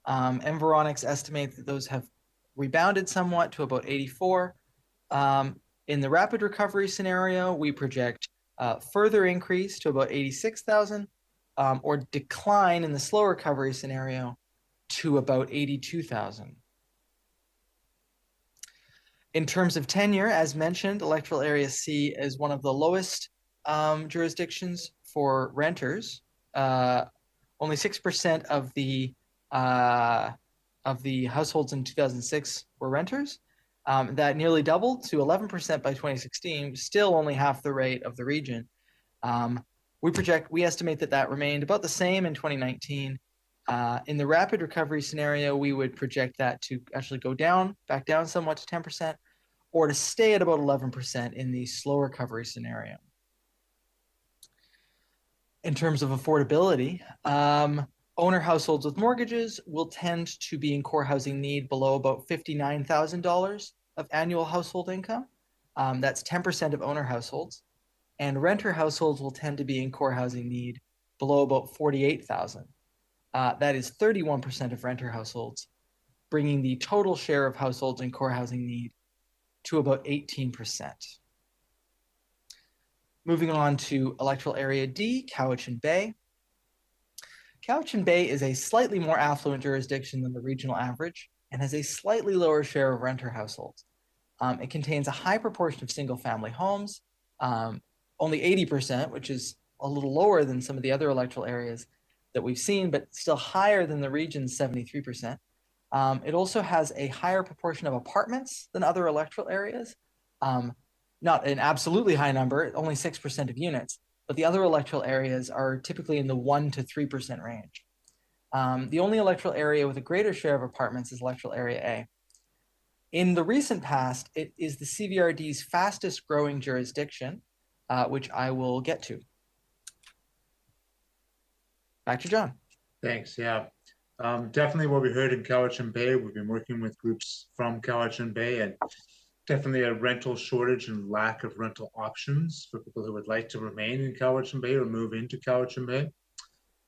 Environics estimate that those have rebounded somewhat to about 84. In the rapid recovery scenario, we project further increase to about 86,000, or decline in the slow recovery scenario to about 82,000. In terms of tenure, as mentioned, electoral area C is one of the lowest jurisdictions for renters. Only 6% of the households in 2006 were renters. That nearly doubled to 11% by 2016, still only half the rate of the region. We estimate that remained about the same in 2019. In the rapid recovery scenario, we would project that to actually go down, back down somewhat to 10%, or to stay at about 11% in the slow recovery scenario. In terms of affordability, owner households with mortgages will tend to be in core housing need below about $59,000 of annual household income. That's 10% of owner households. And renter households will tend to be in core housing need below about $48,000. That is 31% of renter households, bringing the total share of households in core housing need to about 18%. Moving on to electoral area D, Cowichan Bay. Cowichan Bay is a slightly more affluent jurisdiction than the regional average and has a slightly lower share of renter households. It contains a high proportion of single-family homes, only 80%, which is a little lower than some of the other electoral areas that we've seen, but still higher than the region's 73%. It also has a higher proportion of apartments than other electoral areas. Not an absolutely high number, only 6% of units, but the other electoral areas are typically in the 1% to 3% range. The only electoral area with a greater share of apartments is electoral area A. In the recent past, it is the CVRD's fastest growing jurisdiction, which I will get to. Back to John. Thanks, yeah. Definitely what we heard in Cowichan Bay, we've been working with groups from Cowichan Bay, and definitely a rental shortage and lack of rental options for people who would like to remain in Cowichan Bay or move into Cowichan Bay.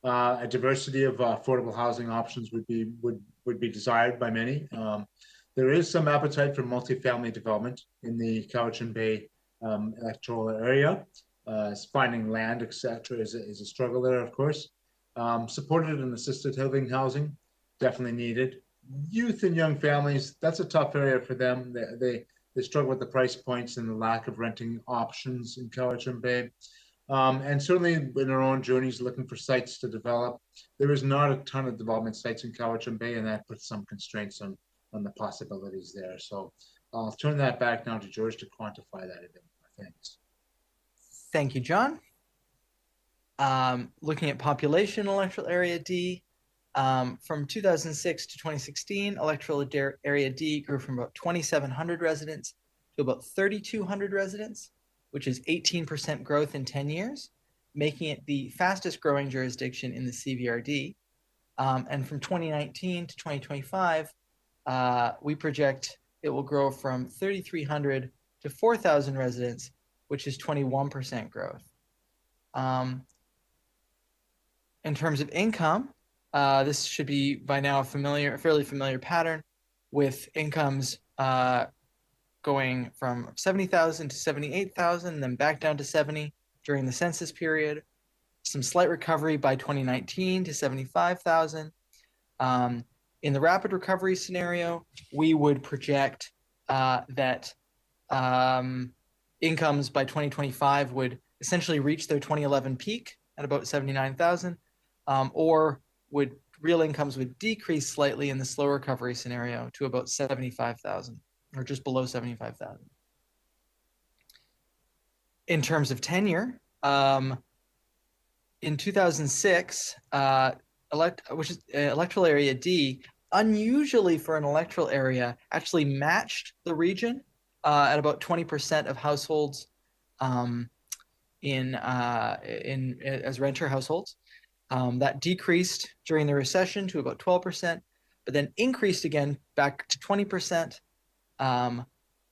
A diversity of affordable housing options would be desired by many. There is some appetite for multifamily development in the Cowichan Bay electoral area. Finding land, etc., is a struggle there, of course. Supported and assisted living housing, definitely needed. Youth and young families, that's a tough area for them. They struggle with the price points and the lack of renting options in Cowichan Bay. And certainly in our own journeys looking for sites to develop, there is not a ton of development sites in Cowichan Bay, and that puts some constraints on the possibilities there. So I'll turn that back now to George to quantify that a bit more. Thanks. Thank you, John. Looking at population electoral area D, from 2006 to 2016, electoral area D grew from about 2,700 residents to about 3,200 residents, which is 18% growth in 10 years, making it the fastest growing jurisdiction in the CVRD. And from 2019 to 2025, we project it will grow from 3,300 to 4,000 residents, which is 21% growth. In terms of income, this should be by now a fairly familiar pattern, with incomes going from 70,000 to 78,000, then back down to 70 during the census period. Some slight recovery by 2019 to 75,000. In the rapid recovery scenario, we would project that incomes by 2025 would essentially reach their 2011 peak at about 79,000, or real incomes would decrease slightly in the slow recovery scenario to about 75,000, or just below 75,000. In terms of tenure, in 2006, which is electoral area D, unusually for an electoral area, actually matched the region at about 20% of households as renter households. That decreased during the recession to about 12%, but then increased again back to 20%,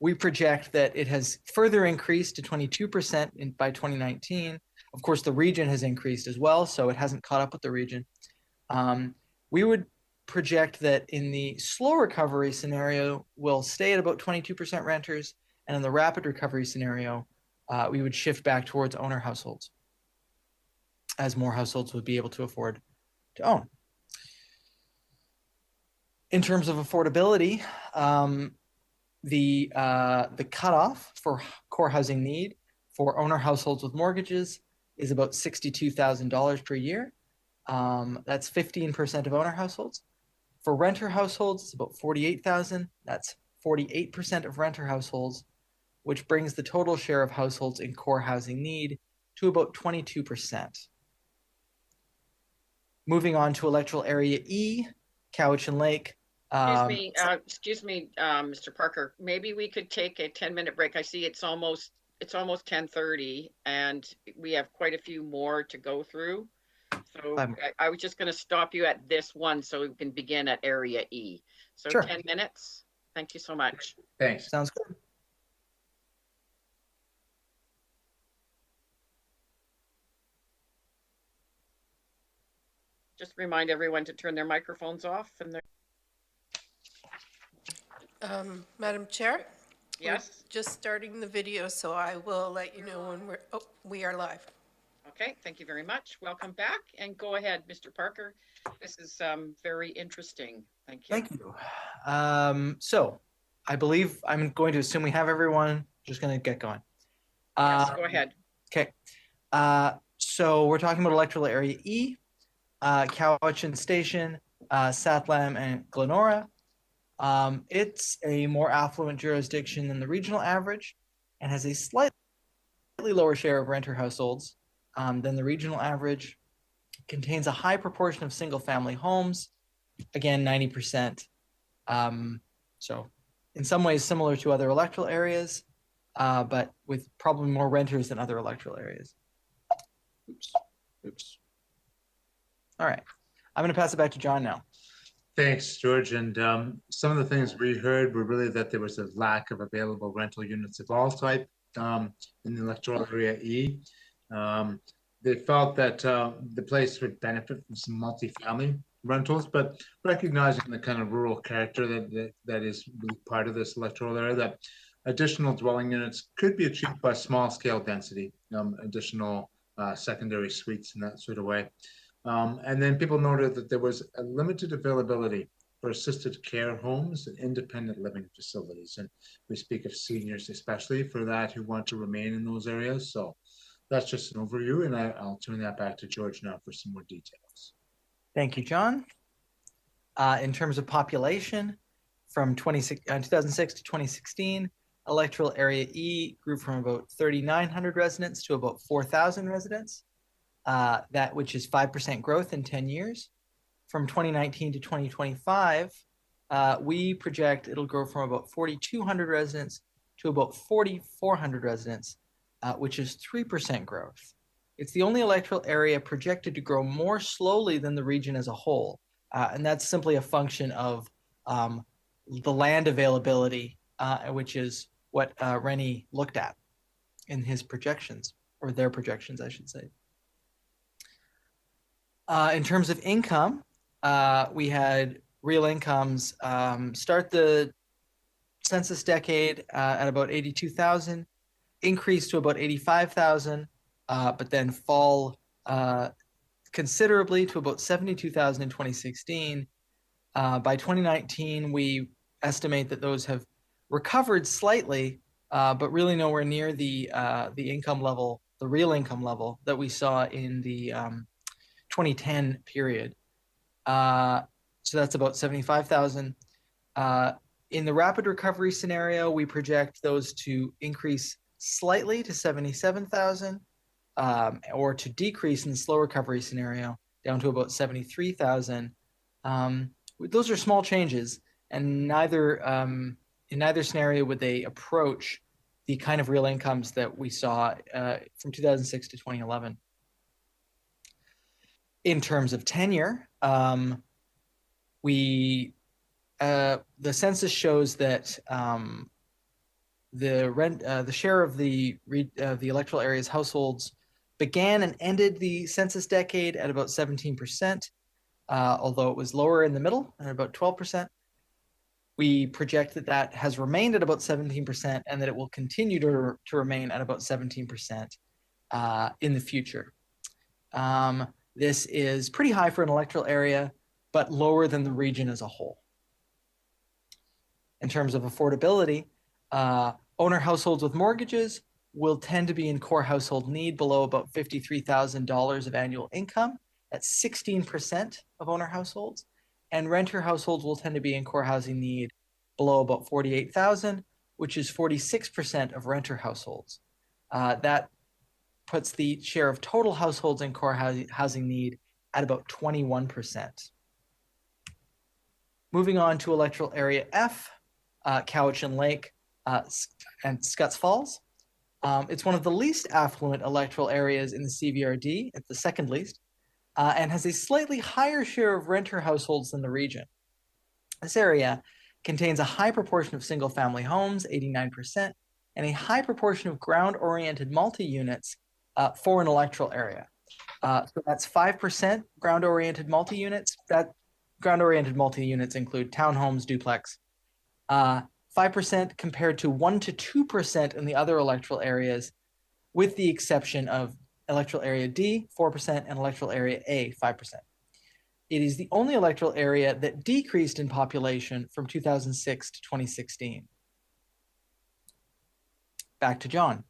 We project that it has further increased to 22% by 2019. Of course, the region has increased as well, so it hasn't caught up with the region. We would project that in the slow recovery scenario, we'll stay at about 22% renters, and in the rapid recovery scenario, we would shift back towards owner households, as more households would be able to afford to own. In terms of affordability, the cutoff for core housing need for owner households with mortgages is about $62,000 per year. That's 15% of owner households. For renter households, it's about 48,000. That's 48% of renter households, which brings the total share of households in core housing need to about 22%. Moving on to electoral area E, Cowichan Lake. Excuse me, Mr. Parker. Maybe we could take a 10-minute break. I see it's almost 10:30, and we have quite a few more to go through. So I was just going to stop you at this one so we can begin at area E. So sure. 10 minutes. Thank you so much. Thanks. Sounds good. Just remind everyone to turn their microphones off and their Madam Chair? Yes. We're just starting the video, so I will let you know when we are live. Okay, thank you very much. Welcome back, and go ahead, Mr. Parker. This is very interesting. Thank you. Thank you. So I believe I'm going to assume we have everyone. Just going to get going. Yes, go ahead. Okay. So we're talking about electoral area E, Cowichan Station, Satlam, and Glenora. It's a more affluent jurisdiction than the regional average and has a slightly lower share of renter households than the regional average. Contains a high proportion of single-family homes, again 90%. So in some ways similar to other electoral areas, but with probably more renters than other electoral areas. Oops. All right, I'm going to pass it back to John now. Thanks, George. And some of the things we heard were really that there was a lack of available rental units of all type in the electoral area E. They felt that the place would benefit from some multifamily rentals, but recognizing the kind of rural character that is really part of this electoral area, that additional dwelling units could be achieved by small scale density, additional secondary suites in that sort of way. And then people noted that there was a limited availability for assisted care homes and independent living facilities. And we speak of seniors, especially for that, who want to remain in those areas. So that's just an overview, and I'll turn that back to George now for some more details. Thank you, John. In terms of population, from 2006 to 2016, electoral area E grew from about 3,900 residents to about 4,000 residents. That which is 5% growth in 10 years. From 2019 to 2025, we project it'll grow from about 4,200 residents to about 4,400 residents, which is 3% growth. It's the only electoral area projected to grow more slowly than the region as a whole. And that's simply a function of the land availability, which is what Reni looked at in his projections, or their projections, I should say. In terms of income, we had real incomes start the census decade at about 82,000, increase to about 85,000, but then fall considerably to about 72,000 in 2016. By 2019, we estimate that those have recovered slightly, but really nowhere near the income level, the real income level that we saw in the 2010 period. So that's about 75,000. In the rapid recovery scenario, we project those to increase slightly to 77,000, or to decrease in the slow recovery scenario down to about 73,000. Those are small changes, and in neither scenario would they approach the kind of real incomes that we saw from 2006 to 2011. In terms of tenure, we the census shows that the share of the electoral area's households began and ended the census decade at about 17%, although it was lower in the middle at about 12%. We project that that has remained at about 17% and that it will continue to remain at about 17% in the future. This is pretty high for an electoral area, but lower than the region as a whole. In terms of affordability, owner households with mortgages will tend to be in core household need below about $53,000 of annual income. That's 16% of owner households. And renter households will tend to be in core housing need below about $48,000, which is 46% of renter households. That puts the share of total households in core housing need at about 21%. Moving on to electoral area F, Cowichan Lake and Scotts Falls. It's one of the least affluent electoral areas in the CVRD, it's the second least, and has a slightly higher share of renter households than the region. This area contains a high proportion of single-family homes, 89%, and a high proportion of ground-oriented multi-units for an electoral area. So that's 5% ground-oriented multi-units. That ground-oriented multi-units include townhomes, duplex. 5% compared to 1 to 2% in the other electoral areas, with the exception of electoral area D, 4%, and electoral area A, 5%. It is the only electoral area that decreased in population from 2006 to 2016. Back to John.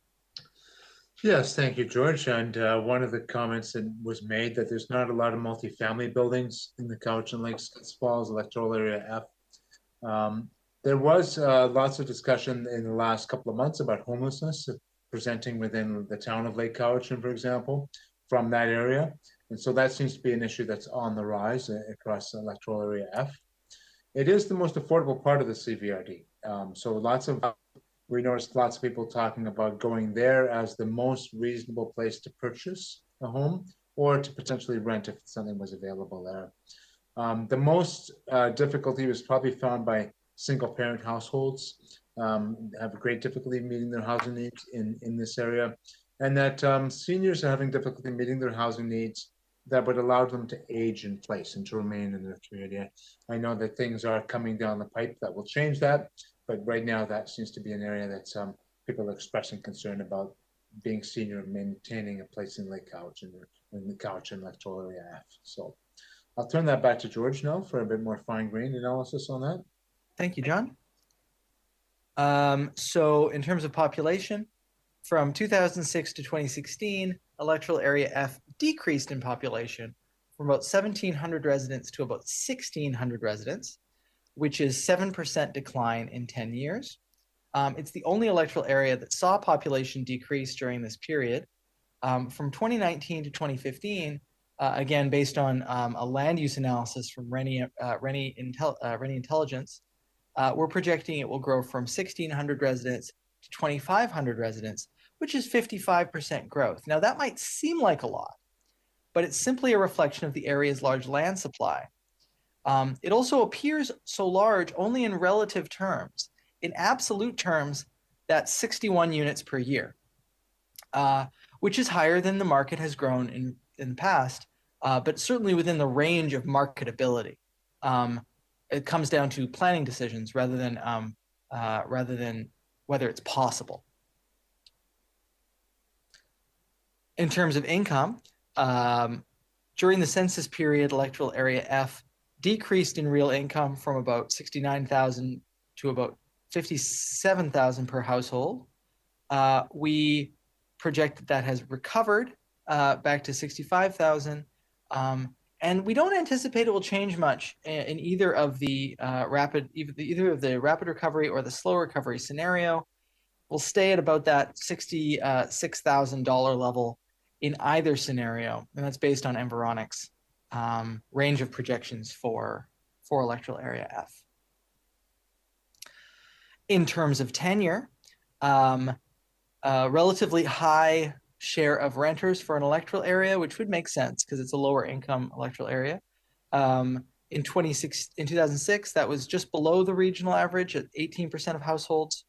Yes, thank you, George. And one of the comments that was made that there's not a lot of multifamily buildings in the Cowichan Lake Scotts Falls electoral area F. There was lots of discussion in the last couple of months about homelessness presenting within the town of Lake Cowichan, for example, from that area. And so that seems to be an issue that's on the rise across electoral area F. It is the most affordable part of the CVRD. We noticed lots of people talking about going there as the most reasonable place to purchase a home or to potentially rent if something was available there. The most difficulty was probably found by single parent households, have a great difficulty meeting their housing needs in this area, and that seniors are having difficulty meeting their housing needs that would allow them to age in place and to remain in their community. I know that things are coming down the pipe that will change that, but right now that seems to be an area that people are expressing concern about being senior and maintaining a place in Lake Cowichan or in the Cowichan electoral area F. So I'll turn that back to George now for a bit more fine-grained analysis on that. Thank you, John. So in terms of population, from 2006 to 2016, electoral area F decreased in population from about 1,700 residents to about 1,600 residents, which is 7% decline in 10 years. It's the only electoral area that saw population decrease during this period. From 2019 to 2015, again, based on a land use analysis from Reni Intelligence, we're projecting it will grow from 1,600 residents to 2,500 residents, which is 55% growth. Now, that might seem like a lot, but it's simply a reflection of the area's large land supply. It also appears so large only in relative terms. In absolute terms, that's 61 units per year, which is higher than the market has grown in the past, but certainly within the range of marketability. It comes down to planning decisions rather than whether it's possible. In terms of income, during the census period, electoral area F decreased in real income from about $69,000 to about $57,000 per household. We project that has recovered back to $65,000. And we don't anticipate it will change much in either of the rapid recovery or the slow recovery scenario. We'll stay at about that $66,000 level in either scenario, and that's based on Environics' range of projections for electoral area F. In terms of tenure, relatively high share of renters for an electoral area, which would make sense because it's a lower income electoral area. In In 2006, that was just below the regional average at 18% of households,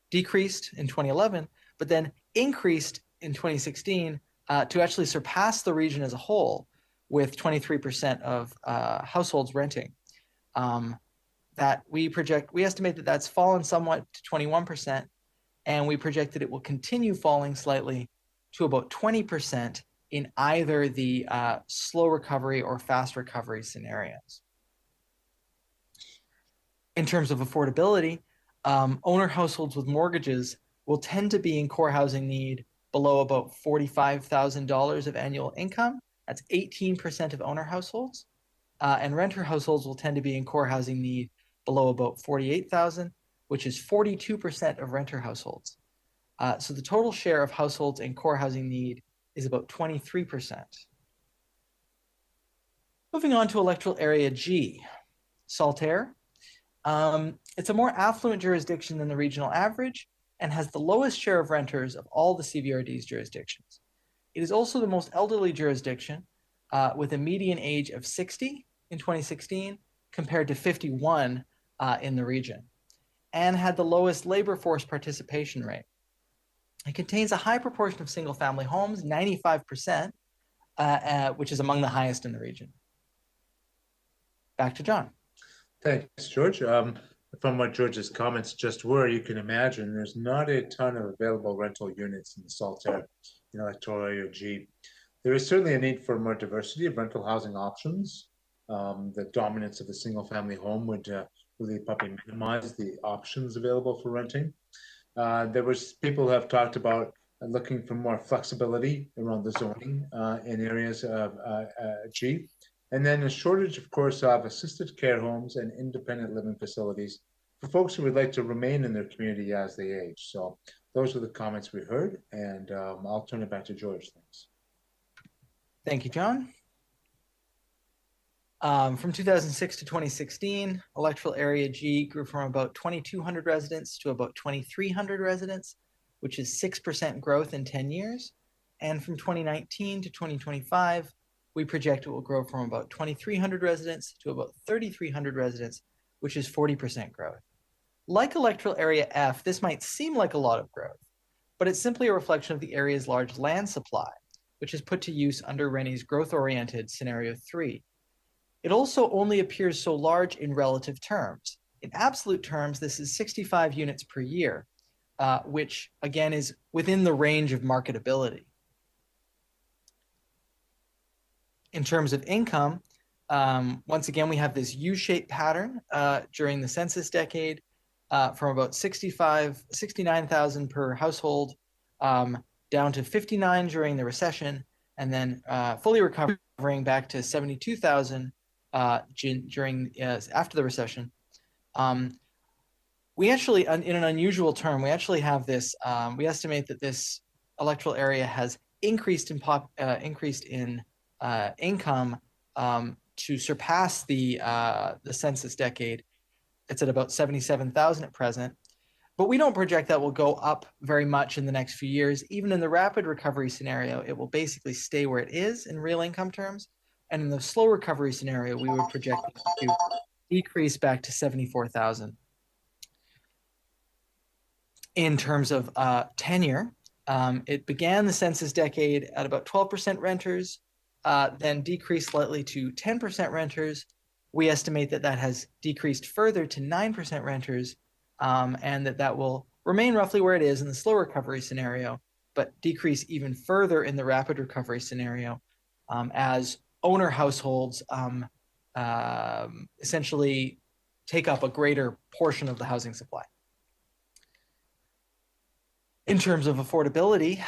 decreased in 2011, but then increased in 2016 to actually surpass the region as a whole, with 23% of households renting. That we estimate that that's fallen somewhat to 21%, and we project that it will continue falling slightly to about 20% in either the slow recovery or fast recovery scenarios. In terms of affordability, owner households with mortgages will tend to be in core housing need below about $45,000 of annual income. That's 18% of owner households. And renter households will tend to be in core housing need below about $48,000, which is 42% of renter households. So the total share of households in core housing need is about 23%. Moving on to electoral area G, Saltaire. It's a more affluent jurisdiction than the regional average and has the lowest share of renters of all the CVRD's jurisdictions. It is also the most elderly jurisdiction with a median age of 60 in 2016 compared to 51 in the region, and had the lowest labor force participation rate. It contains a high proportion of single-family homes, 95%, which is among the highest in the region. Back to John. Thanks, George. From what George's comments just were, you can imagine there's not a ton of available rental units in the Saltaire in electoral area G. There is certainly a need for more diversity of rental housing options. The dominance of the single-family home would really probably minimize the options available for renting. There was people who have talked about looking for more flexibility around the zoning in areas of G. And then a shortage, of course, of assisted care homes and independent living facilities for folks who would like to remain in their community as they age. So those are the comments we heard, and I'll turn it back to George. Thanks. Thank you, John. From 2006 to 2016, electoral area G grew from about 2,200 residents to about 2,300 residents, which is 6% growth in 10 years. And from 2019 to 2025, we project it will grow from about 2,300 residents to about 3,300 residents, which is 40% growth. Like electoral area F, this might seem like a lot of growth, but it's simply a reflection of the area's large land supply, which is put to use under Reni's growth-oriented scenario 3. It also only appears so large in relative terms. In absolute terms, this is 65 units per year, which again is within the range of marketability. In terms of income, once again, we have this U-shaped pattern during the census decade from about 69,000 per household down to 59 during the recession, and then fully recovering back to 72,000 during after the recession. We actually, in an unusual term, we actually have this. We estimate that this electoral area has increased in income to surpass the census decade. It's at about 77,000 at present, but we don't project that will go up very much in the next few years. Even in the rapid recovery scenario, it will basically stay where it is in real income terms. And in the slow recovery scenario, we would project it to decrease back to 74,000. In terms of tenure, it began the census decade at about 12% renters, then decreased slightly to 10% renters. We estimate that that has decreased further to 9% renters, and that will remain roughly where it is in the slow recovery scenario, but decrease even further in the rapid recovery scenario as owner households essentially take up a greater portion of the housing supply. In terms of affordability,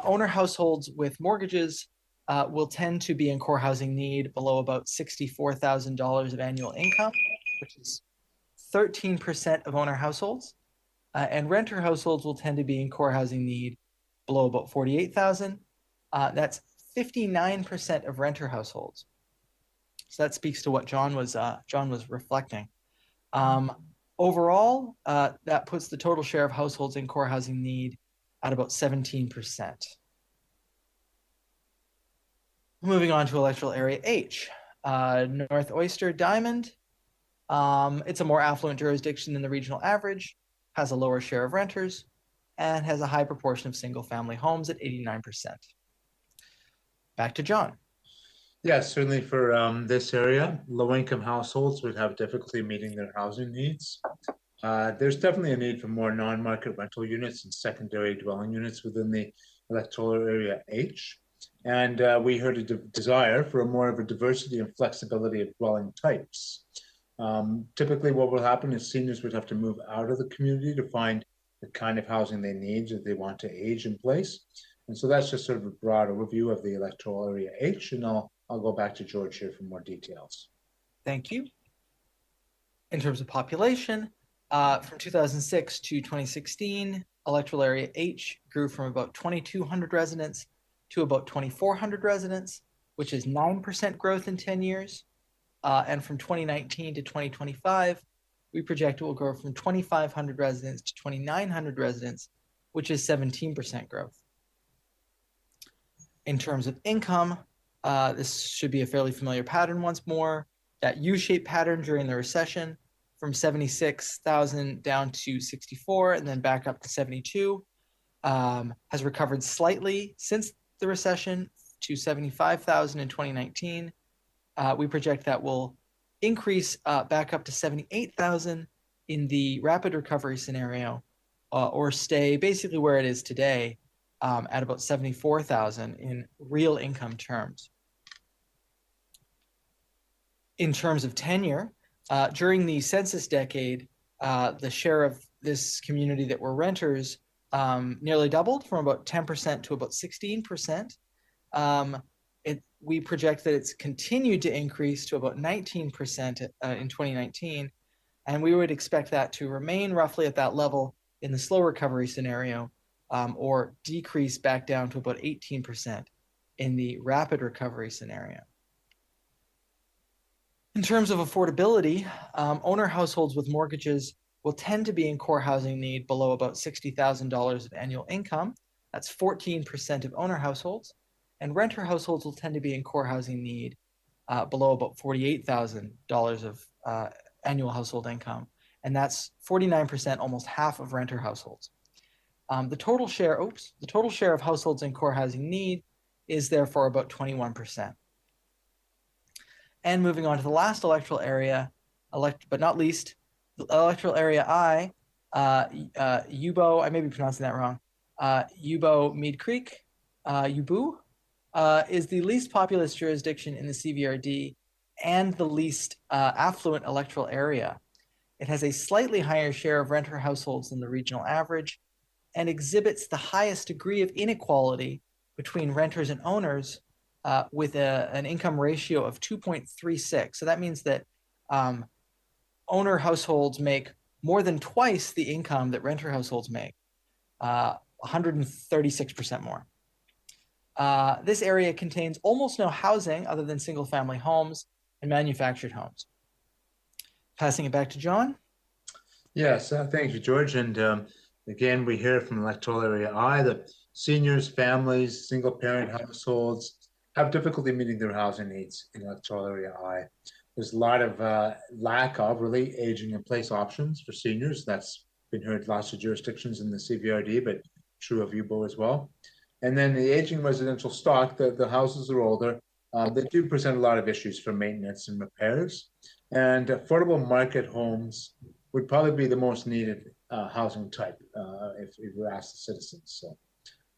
owner households with mortgages will tend to be in core housing need below about $64,000 of annual income, which is 13% of owner households. And renter households will tend to be in core housing need below about 48,000. That's 59% of renter households. So that speaks to what John was reflecting. Overall, that puts the total share of households in core housing need at about 17%. Moving on to electoral area H, North Oyster Diamond. It's a more affluent jurisdiction than the regional average, has a lower share of renters, and has a high proportion of single-family homes at 89%. Back to John. Yes, certainly for this area, low-income households would have difficulty meeting their housing needs. There's definitely a need for more non-market rental units and secondary dwelling units within the electoral area H. And we heard a desire for more of a diversity and flexibility of dwelling types. Typically what will happen is seniors would have to move out of the community to find the kind of housing they need if they want to age in place. And so that's just sort of a broad overview of the electoral area H, and I'll go back to George here for more details. Thank you. In terms of population, from 2006 to 2016, electoral area H grew from about 2,200 residents to about 2,400 residents, which is 9% growth in 10 years. And from 2019 to 2025, we project it will grow from 2,500 residents to 2,900 residents, which is 17% growth. In terms of income, this should be a fairly familiar pattern once more. That U-shaped pattern during the recession from 76,000 down to 64 and then back up to 72 has recovered slightly since the recession to 75,000 in 2019. We project that will increase back up to 78,000 in the rapid recovery scenario, or stay basically where it is today at about 74,000 in real income terms. In terms of tenure, during the census decade, the share of this community that were renters nearly doubled from about 10% to about 16%. We project that it's continued to increase to about 19% in 2019, and we would expect that to remain roughly at that level in the slow recovery scenario, or decrease back down to about 18% in the rapid recovery scenario. In terms of affordability, owner households with mortgages will tend to be in core housing need below about $60,000 of annual income. That's 14% of owner households. And renter households will tend to be in core housing need below about $48,000 of annual household income. And that's 49%, almost half of renter households. The total share of households in core housing need is therefore about 21%. And moving on to the last electoral area, but not least, the electoral area I, Yubo, I may be pronouncing that wrong, Yubo Mead Creek, Yubu, is the least populous jurisdiction in the Cvrd and the least affluent electoral area. It has a slightly higher share of renter households than the regional average and exhibits the highest degree of inequality between renters and owners with an income ratio of 2.36. So that means that owner households make more than twice the income that renter households make, 136% more. This area contains almost no housing other than single-family homes and manufactured homes. Passing it back to John. Yes, thank you, George. And again, we hear from electoral area I that seniors, families, single-parent households have difficulty meeting their housing needs in electoral area I. There's a lot of lack of really aging in place options for seniors. That's been heard lots of jurisdictions in the Cvrd, but true of UBO as well. And then the aging residential stock, the houses are older. They do present a lot of issues for maintenance and repairs. And affordable market homes would probably be the most needed housing type if we were asked the citizens. So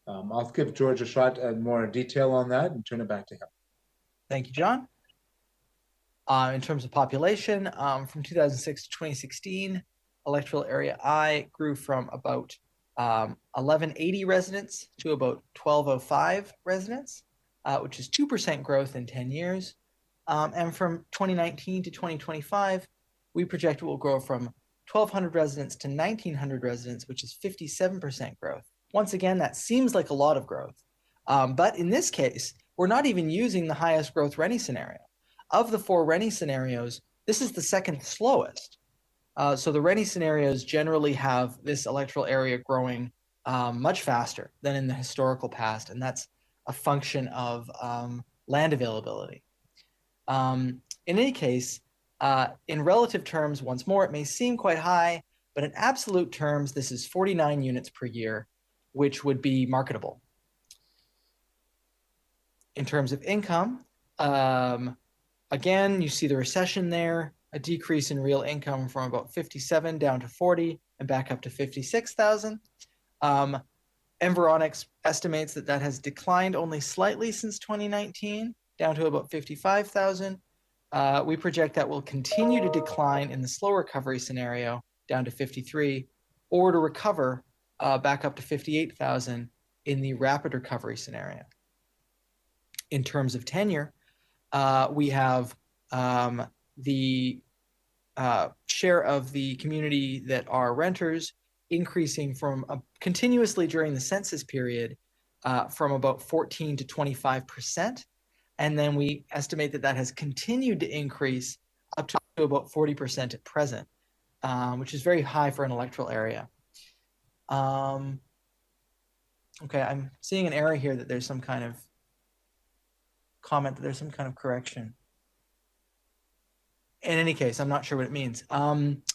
I'll give George a shot at more detail on that and turn it back to him. Thank you, John. In terms of population, from 2006 to 2016, electoral area I grew from about 1,180 residents to about 1,205 residents, which is 2% growth in 10 years. And from 2019 to 2025, we project it will grow from 1,200 residents to 1,900 residents, which is 57% growth. Once again, that seems like a lot of growth. But in this case, we're not even using the highest growth Reni scenario. Of the 4 Reni scenarios, this is the second slowest. So the Reni scenarios generally have this electoral area growing much faster than in the historical past, and that's a function of land availability. In any case, in relative terms, once more, it may seem quite high, but in absolute terms, this is 49 units per year, which would be marketable. In terms of income, again, you see the recession there, a decrease in real income from about 57 down to 40 and back up to 56,000. Environics estimates that that has declined only slightly since 2019, down to about 55,000. We project that will continue to decline in the slow recovery scenario down to 53, or to recover back up to 58,000 in the rapid recovery scenario. In terms of tenure, we have the share of the community that are renters increasing from continuously during the census period from about 14 to 25%. And then we estimate that that has continued to increase up to about 40% at present, which is very high for an electoral area. Okay, I'm seeing an error here that there's some kind of comment that there's some kind of correction. In any case, I'm not sure what it means.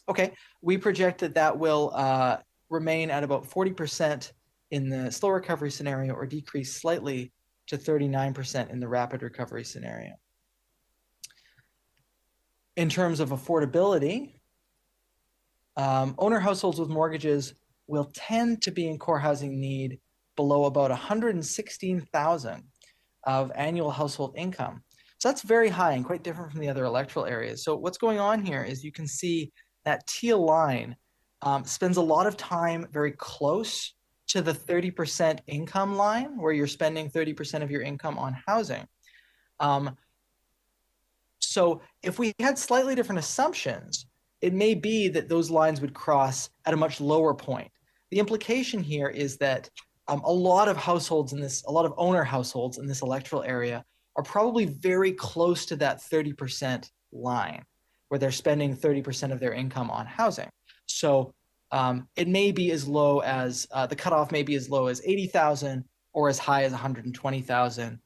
Okay, we project that that will remain at about 40% in the slow recovery scenario, or decrease slightly to 39% in the rapid recovery scenario. In terms of affordability, owner households with mortgages will tend to be in core housing need below about 116,000 of annual household income. So that's very high and quite different from the other electoral areas. So what's going on here is you can see that teal line spends a lot of time very close to the 30% income line, where you're spending 30% of your income on housing. So if we had slightly different assumptions, it may be that those lines would cross at a much lower point. The implication here is that a lot of households in this, a lot of owner households in this electoral area are probably very close to that 30% line, where they're spending 30% of their income on housing. So it may be as low as, the cutoff may be as low as 80,000 or as high as 120,000.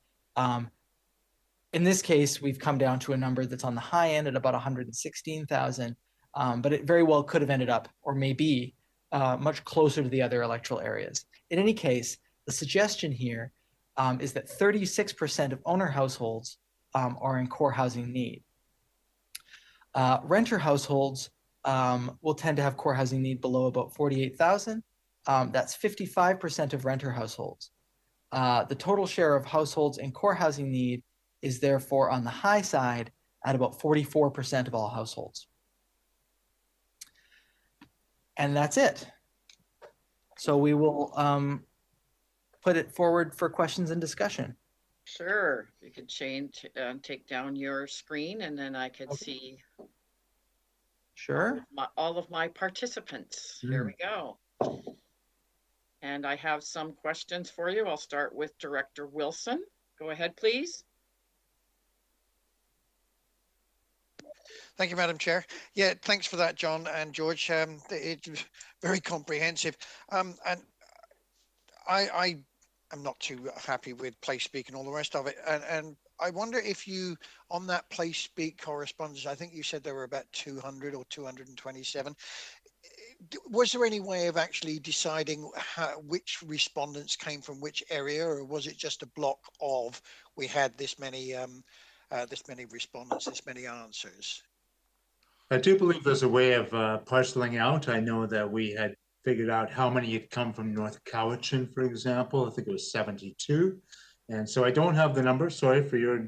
In this case, we've come down to a number that's on the high end at about 116,000, but it very well could have ended up, or may be, much closer to the other electoral areas. In any case, the suggestion here is that 36% of owner households are in core housing need. Renter households will tend to have core housing need below about 48,000. That's 55% of renter households. The total share of households in core housing need is therefore on the high side at about 44% of all households. And that's it. So we will put it forward for questions and discussion. Sure, you could change, take down your screen, and then I could see Sure. all of my participants. Here we go. And I have some questions for you. I'll start with Director Wilson. Go ahead, please. Thank you, Madam Chair. Yeah, thanks for that, John and George. It's very comprehensive. And I am not too happy with place speak and all the rest of it. And I wonder if you, on that place speak correspondence, I think you said there were about 200 or 227. Was there any way of actually deciding which respondents came from which area, or was it just a block of, we had this many respondents, this many answers? I do believe there's a way of parceling out. I know that we had figured out how many had come from North Cowichan, for example. I think it was 72. And so I don't have the number, sorry for your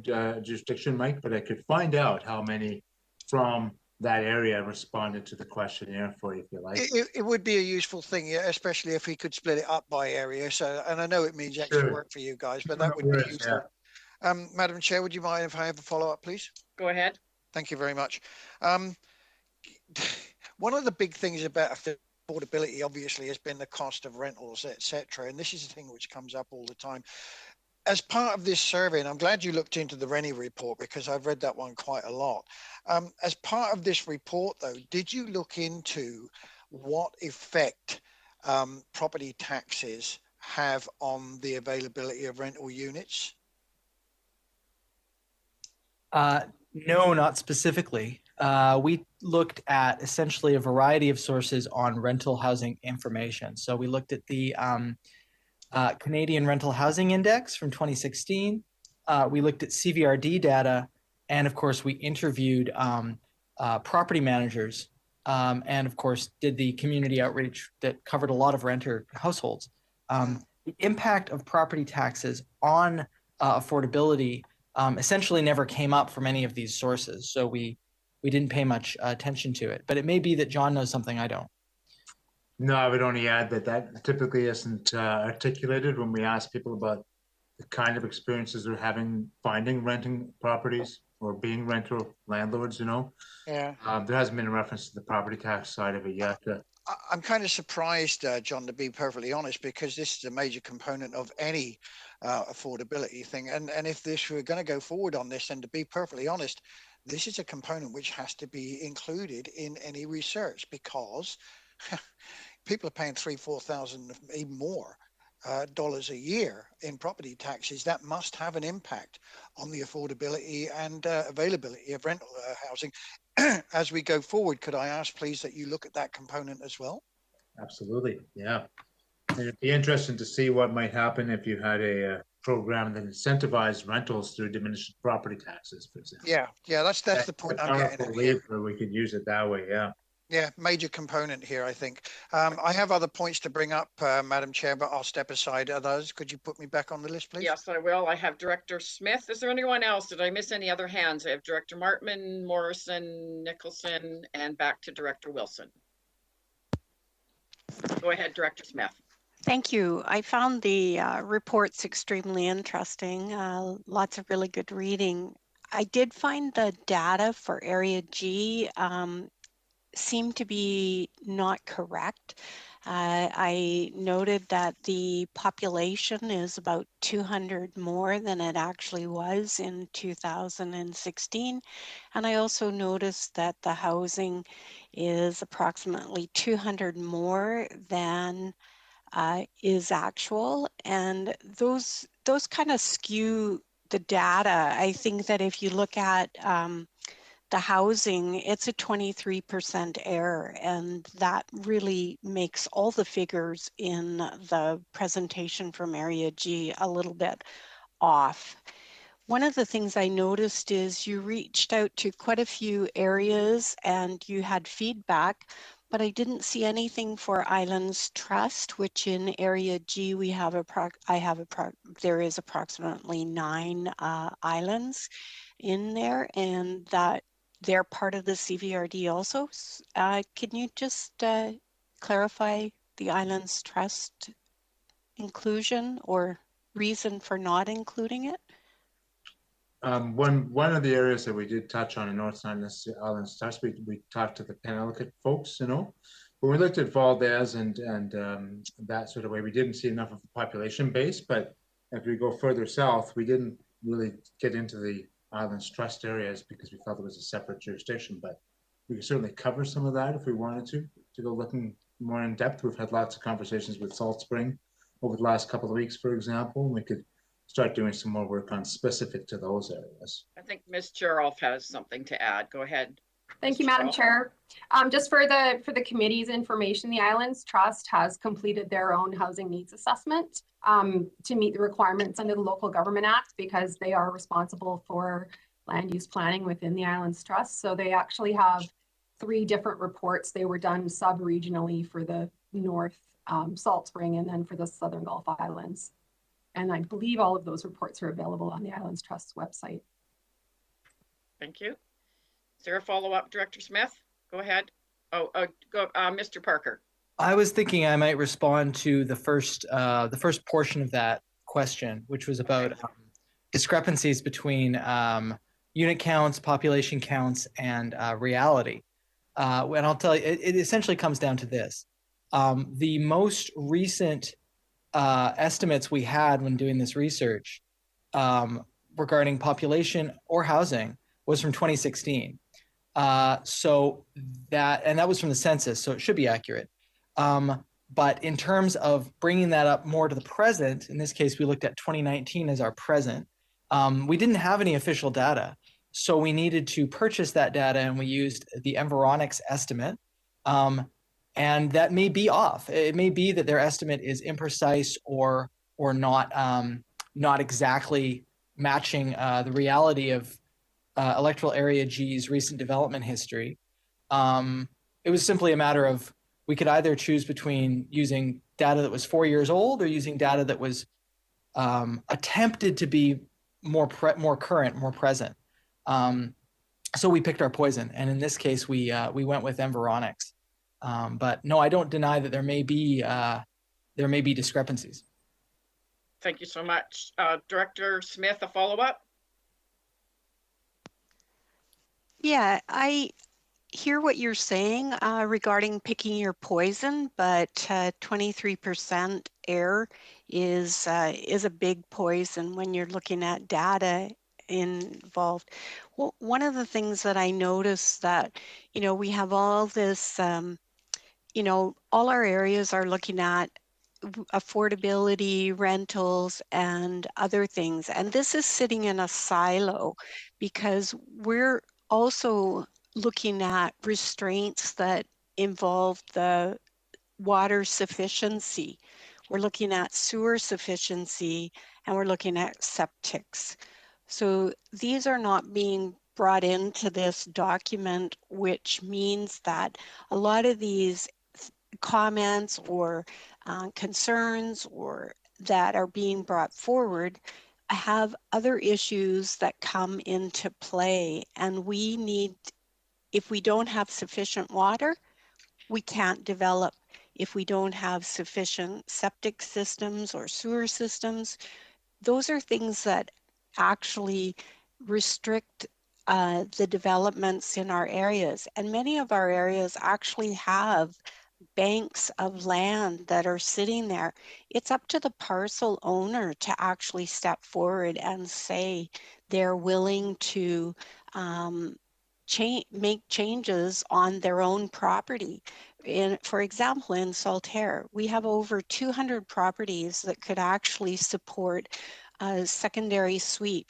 jurisdiction, Mike, but I could find out how many from that area responded to the questionnaire for you, if you like. It would be a useful thing, yeah, especially if we could split it up by area. So, and I know it means extra work for you guys, but that would be useful. Yeah. Madam Chair, would you mind if I have a follow-up, please? Go ahead. Thank you very much. One of the big things about affordability, obviously, has been the cost of rentals, etc. And this is a thing which comes up all the time. As part of this survey, and I'm glad you looked into the Reni report because I've read that one quite a lot. As part of this report, though, did you look into what effect property taxes have on the availability of rental units? No, not specifically. We looked at essentially a variety of sources on rental housing information. So we looked at the Canadian Rental Housing Index from 2016. We looked at Cvrd data, and of course, we interviewed property managers, and of course, did the community outreach that covered a lot of renter households. The impact of property taxes on affordability essentially never came up from any of these sources, so we didn't pay much attention to it. But it may be that John knows something I don't. No, I would only add that that typically isn't articulated when we ask people about the kind of experiences they're having finding renting properties or being rental landlords, you know. Yeah. There hasn't been a reference to the property tax side of it yet. I'm kind of surprised, John, to be perfectly honest, because this is a major component of any affordability thing. And if this were going to go forward on this, and to be perfectly honest, this is a component which has to be included in any research, because people are paying $3,000-4,000, even more dollars a year in property taxes. That must have an impact on the affordability and availability of rental housing. As we go forward, could I ask, please, that you look at that component as well? Absolutely, yeah. And it'd be interesting to see what might happen if you had a program that incentivized rentals through diminished property taxes, for example. Yeah, that's the point I'm getting at here. Where we could use it that way, yeah. Yeah, major component here, I think. I have other points to bring up, Madam Chair, but I'll step aside. Others, could you put me back on the list, please? Yes, I will. I have Director Smith. Is there anyone else? Did I miss any other hands? I have Director Martman, Morrison, Nicholson, and back to Director Wilson. Go ahead, Director Smith. Thank you. I found the reports extremely interesting. Lots of really good reading. I did find the data for Area G seemed to be not correct. I noted that the population is about 200 more than it actually was in 2016. And I also noticed that the housing is approximately 200 more than is actual. And those kind of skew the data. I think that if you look at the housing, it's a 23% error, and that really makes all the figures in the presentation from Area G a little bit off. One of the things I noticed is you reached out to quite a few areas and you had feedback, but I didn't see anything for Islands Trust, which in Area G we have there is approximately 9 islands in there, and that they're part of the Cvrd also. Can you just clarify the Islands Trust inclusion or reason for not including it? One of the areas that we did touch on in North Islands Trust, we talked to the Penellicate folks, you know. When we looked at Valdez and that sort of way, we didn't see enough of the population base, but as we go further south, we didn't really get into the Islands Trust areas because we felt it was a separate jurisdiction, but we could certainly cover some of that if we wanted to go looking more in depth. We've had lots of conversations with Salt Spring over the last couple of weeks, for example, and we could start doing some more work on specific to those areas. I think Ms. Cheroff has something to add. Go ahead. Thank you, Madam Chair. Just for the committee's information, the Islands Trust has completed their own housing needs assessment to meet the requirements under the Local Government Act, because they are responsible for land use planning within the Islands Trust. So they actually have 3 different reports. They were done sub-regionally for the North Salt Spring and then for the Southern Gulf Islands. And I believe all of those reports are available on the Islands Trust's website. Thank you. Is there a follow-up, Director Smith? Go ahead. Go, Mr. Parker. I was thinking I might respond to the first portion of that question, which was about discrepancies between unit counts, population counts, and reality. And I'll tell you, it essentially comes down to this. The most recent estimates we had when doing this research regarding population or housing was from 2016. So that was from the census, so it should be accurate. But in terms of bringing that up more to the present, in this case, we looked at 2019 as our present. We didn't have any official data. So we needed to purchase that data, and we used the Environics estimate. And that may be off. It may be that their estimate is imprecise or not exactly matching the reality of electoral area G's recent development history. It was simply a matter of, we could either choose between using data that was 4 years old or using data that was attempted to be more current, more present. So we picked our poison, and in this case, we went with Environics. But no, I don't deny that there may be discrepancies. Thank you so much. Director Smith, a follow-up? Yeah, I hear what you're saying regarding picking your poison, but 23% error is a big poison when you're looking at data involved. Well, one of the things that I noticed that, we have all this, all our areas are looking at affordability, rentals, and other things. And this is sitting in a silo because we're also looking at restraints that involve the water sufficiency. We're looking at sewer sufficiency, and we're looking at septics. So these are not being brought into this document, which means that a lot of these comments or concerns or that are being brought forward have other issues that come into play, and we need, if we don't have sufficient water, we can't develop. If we don't have sufficient septic systems or sewer systems, those are things that actually restrict the developments in our areas. And many of our areas actually have banks of land that are sitting there. It's up to the parcel owner to actually step forward and say they're willing to make changes on their own property. For example, in Saltaire, we have over 200 properties that could actually support a secondary suite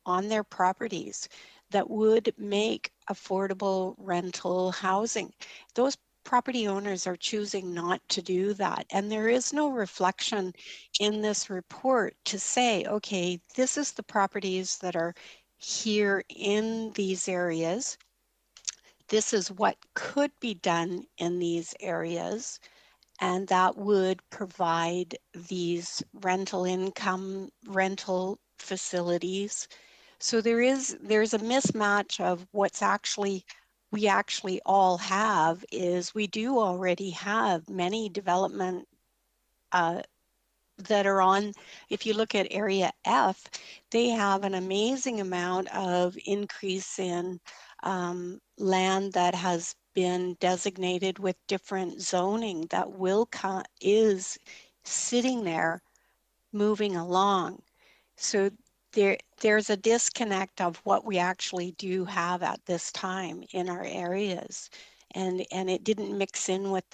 on their properties that would make affordable rental housing. Those property owners are choosing not to do that. And there is no reflection in this report to say, okay, this is the properties that are here in these areas. This is what could be done in these areas. And that would provide these rental income, rental facilities. So there's a mismatch of what's actually we actually all have is we do already have many development that are on, if you look at area F, they have an amazing amount of increase in land that has been designated with different zoning that is sitting there moving along. So there's a disconnect of what we actually do have at this time in our areas, and it didn't mix in with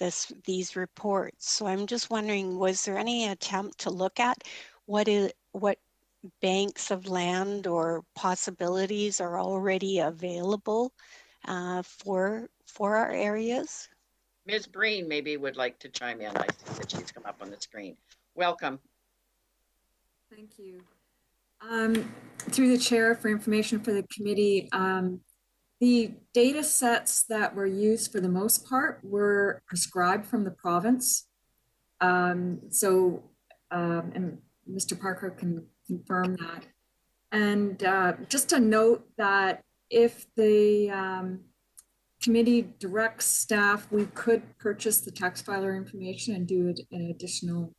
these reports. So I'm just wondering, was there any attempt to look at what banks of land or possibilities are already available for our areas? Ms. Breen maybe would like to chime in. I see that she's come up on the screen. Welcome. Thank you. Through the chair, for information for the committee, the data sets that were used for the most part were prescribed from the province. And Mr. Parker can confirm that. And just a note that if the committee directs staff, we could purchase the tax filer information and do an additional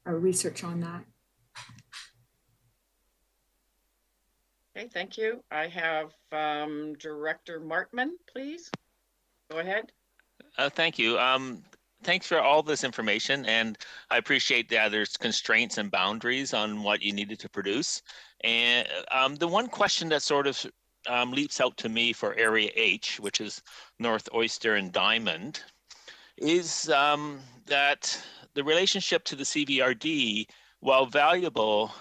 research on that. Okay, thank you. I have Director Markman, please. Go ahead. Thank you. Thanks for all this information, and I appreciate that there's constraints and boundaries on what you needed to produce. And the one question that sort of leaps out to me for Area H, which is North Oyster and Diamond, is that the relationship to the Cvrd, while valuable,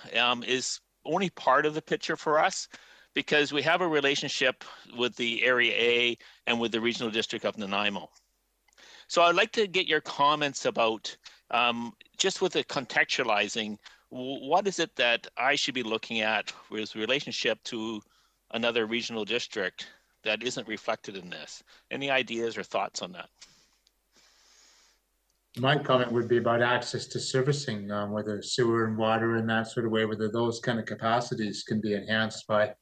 is only part of the picture for us, because we have a relationship with the Area A and with the regional district of Nanaimo. So I'd like to get your comments about, just with the contextualizing, what is it that I should be looking at with relationship to another regional district that isn't reflected in this? Any ideas or thoughts on that? My comment would be about access to servicing, whether sewer and water and that sort of way, whether those kind of capacities can be enhanced by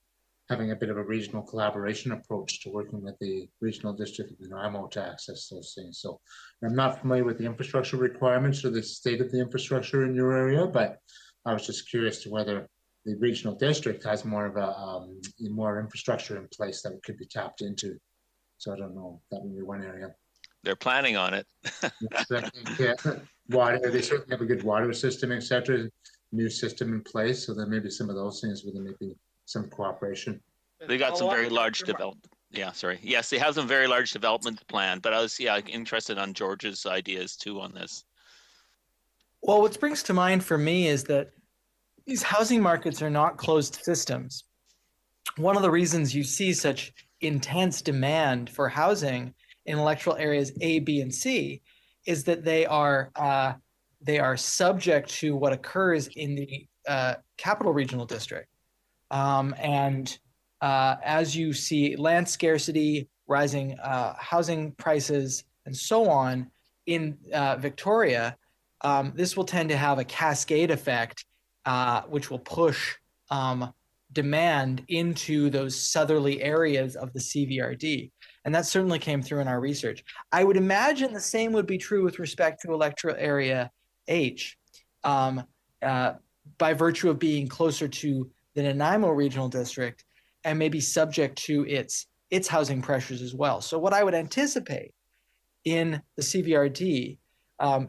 having a bit of a regional collaboration approach to working with the regional district of Nanaimo to access those things. So I'm not familiar with the infrastructure requirements or the state of the infrastructure in your area, but I was just curious to whether the regional district has more of a more infrastructure in place that could be tapped into. So I don't know, that would be one area. They're planning on it. Yeah, water, they certainly have a good water system, etc. New system in place, so there may be some of those things where there may be some cooperation. They got some very large development. Yeah, sorry. Yes, they have some very large development plan, but I was interested on George's ideas too on this. Well, what springs to mind for me is that these housing markets are not closed systems. One of the reasons you see such intense demand for housing in electoral areas A, B, and C is that they are subject to what occurs in the Capital Regional District. As you see land scarcity, rising housing prices, and so on in Victoria, this will tend to have a cascade effect, which will push demand into those southerly areas of the Cvrd. And that certainly came through in our research. I would imagine the same would be true with respect to electoral area H, by virtue of being closer to the Nanaimo Regional District and maybe subject to its housing pressures as well. So what I would anticipate in the Cvrd,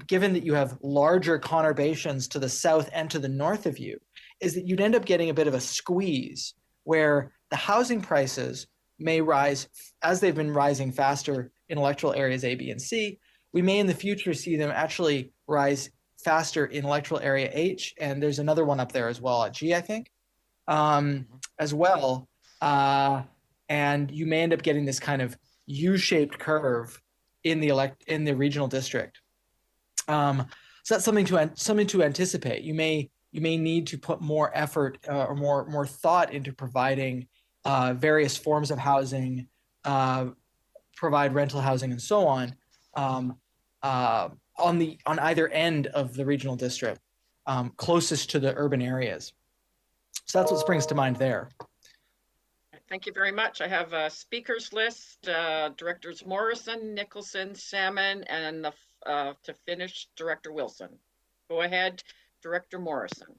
given that you have larger conurbations to the south and to the north of you, is that you'd end up getting a bit of a squeeze where the housing prices may rise as they've been rising faster in electoral areas A, B, and C. We may in the future see them actually rise faster in electoral area H, and there's another one up there as well at G, I think, as well. And you may end up getting this kind of U-shaped curve in the regional district. So that's something to anticipate. You may need to put more effort or more thought into providing various forms of housing, provide rental housing, and so on either end of the regional district, closest to the urban areas. So that's what springs to mind there. Thank you very much. I have a speakers list, Directors Morrison, Nicholson, Salmon, and to finish, Director Wilson. Go ahead, Director Morrison.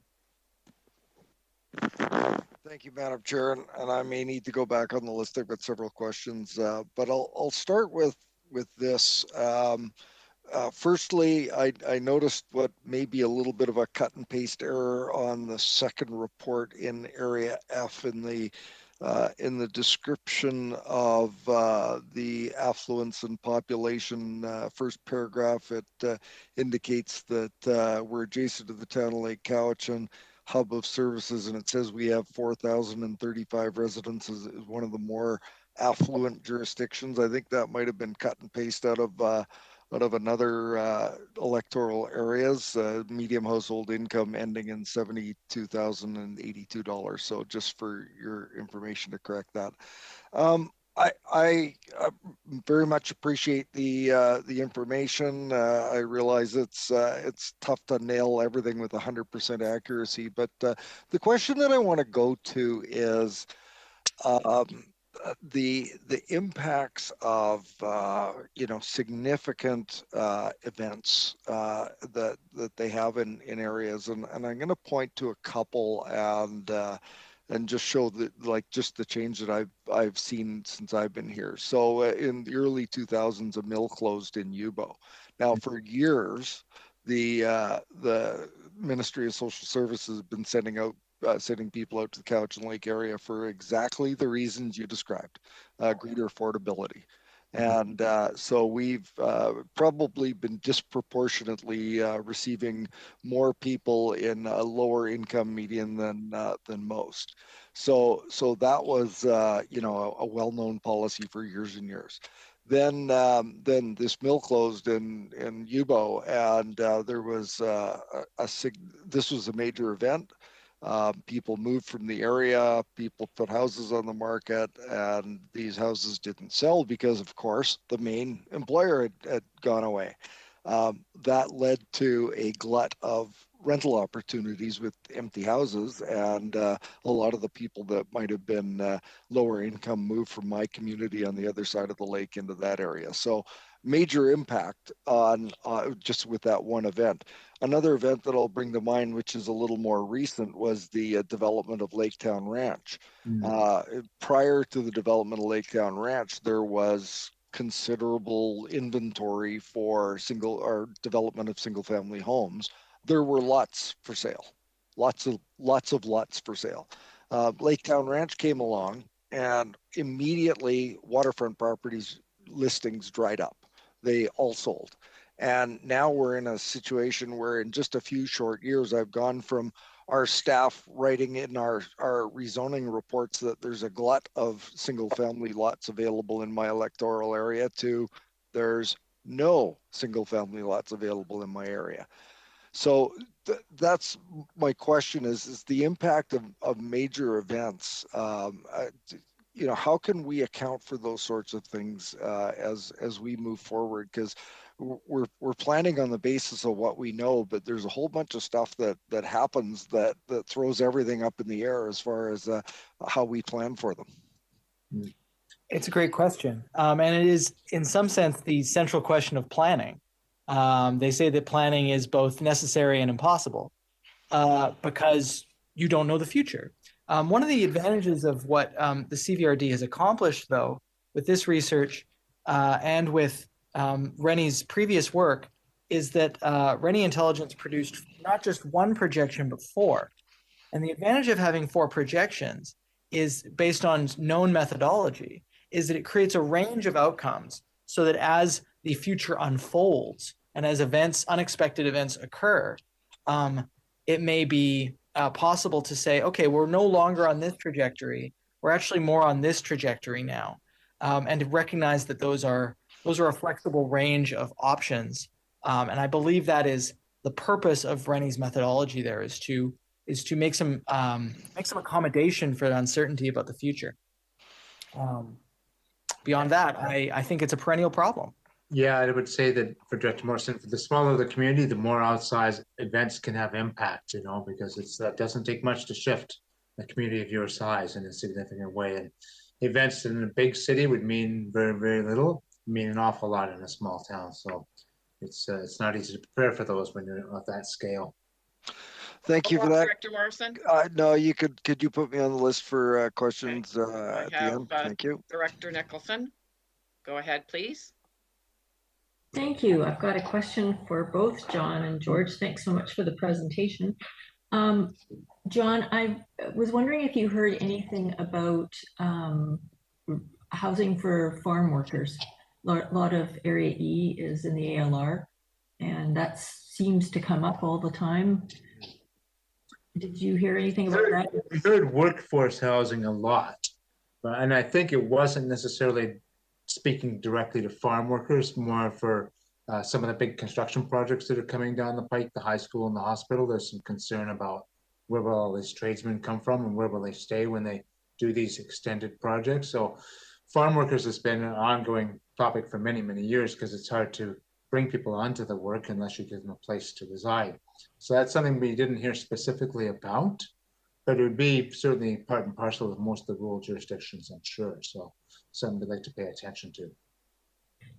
Thank you, Madam Chair, and I may need to go back on the list. I've got several questions, but I'll start with this. Firstly, I noticed what may be a little bit of a cut and paste error on the second report in Area F in the description of the affluence and population. First paragraph, it indicates that we're adjacent to the town of Lake Cowichan hub of services, and it says we have 4,035 residents is one of the more affluent jurisdictions. I think that might have been cut and paste out of another electoral areas, medium household income ending in $72,082. So just for your information to correct that. I very much appreciate the information. I realize it's tough to nail everything with 100% accuracy, but the question that I want to go to is the impacts of significant events that they have in areas, and I'm going to point to a couple and just show just the change that I've seen since I've been here. So in the early 2000s, a mill closed in Yubo. Now for years, the Ministry of Social Services has been sending people out to the Cowichan Lake area for exactly the reasons you described, greater affordability. And so we've probably been disproportionately receiving more people in a lower income median than most. So that was a well-known policy for years and years. Then this mill closed in Yubo, and there was this was a major event. People moved from the area, people put houses on the market, and these houses didn't sell because, of course, the main employer had gone away. That led to a glut of rental opportunities with empty houses, and a lot of the people that might have been lower income moved from my community on the other side of the lake into that area. So major impact on just with that one event. Another event that I'll bring to mind, which is a little more recent, was the development of Laketown Ranch. Prior to the development of Laketown Ranch, there was considerable inventory for development of single family homes. There were lots for sale, lots of lots for sale. Laketown Ranch came along, and immediately waterfront properties listings dried up. They all sold. And now we're in a situation where in just a few short years, I've gone from our staff writing in our rezoning reports that there's a glut of single family lots available in my electoral area to there's no single family lots available in my area. So that's my question is the impact of major events. How can we account for those sorts of things as we move forward? Because we're planning on the basis of what we know, but there's a whole bunch of stuff that happens that throws everything up in the air as far as how we plan for them. It's a great question. And it is, in some sense, the central question of planning. They say that planning is both necessary and impossible because you don't know the future. One of the advantages of what the Cvrd has accomplished, though, with this research and with Reni's previous work, is that Reni Intelligence produced not just one projection, but four. And the advantage of having four projections is based on known methodology, is that it creates a range of outcomes so that as the future unfolds and as unexpected events occur, it may be possible to say, okay, we're no longer on this trajectory. We're actually more on this trajectory now. And to recognize that those are a flexible range of options. And I believe that is the purpose of Reni's methodology there is to make some accommodation for the uncertainty about the future. Beyond that, I think it's a perennial problem. Yeah, I would say that for Director Morrison, the smaller the community, the more outsized events can have impact, because it doesn't take much to shift a community of your size in a significant way. And events in a big city would mean very, very little, mean an awful lot in a small town. So it's not easy to prepare for those when you're at that scale. Thank you for that. Director Morrison? No, could you put me on the list for questions at the end? Thank you. Director Nicholson, go ahead, please. Thank you. I've got a question for both John and George. Thanks so much for the presentation. John, I was wondering if you heard anything about housing for farm workers. A lot of Area E is in the ALR, and that seems to come up all the time. Did you hear anything about that? We heard workforce housing a lot, and I think it wasn't necessarily speaking directly to farm workers, more for some of the big construction projects that are coming down the pike, the high school and the hospital. There's some concern about where will all these tradesmen come from and where will they stay when they do these extended projects. So farm workers has been an ongoing topic for many, many years because it's hard to bring people onto the work unless you give them a place to reside. So that's something we didn't hear specifically about, but it would be certainly part and parcel of most of the rural jurisdictions, I'm sure. So something we'd like to pay attention to.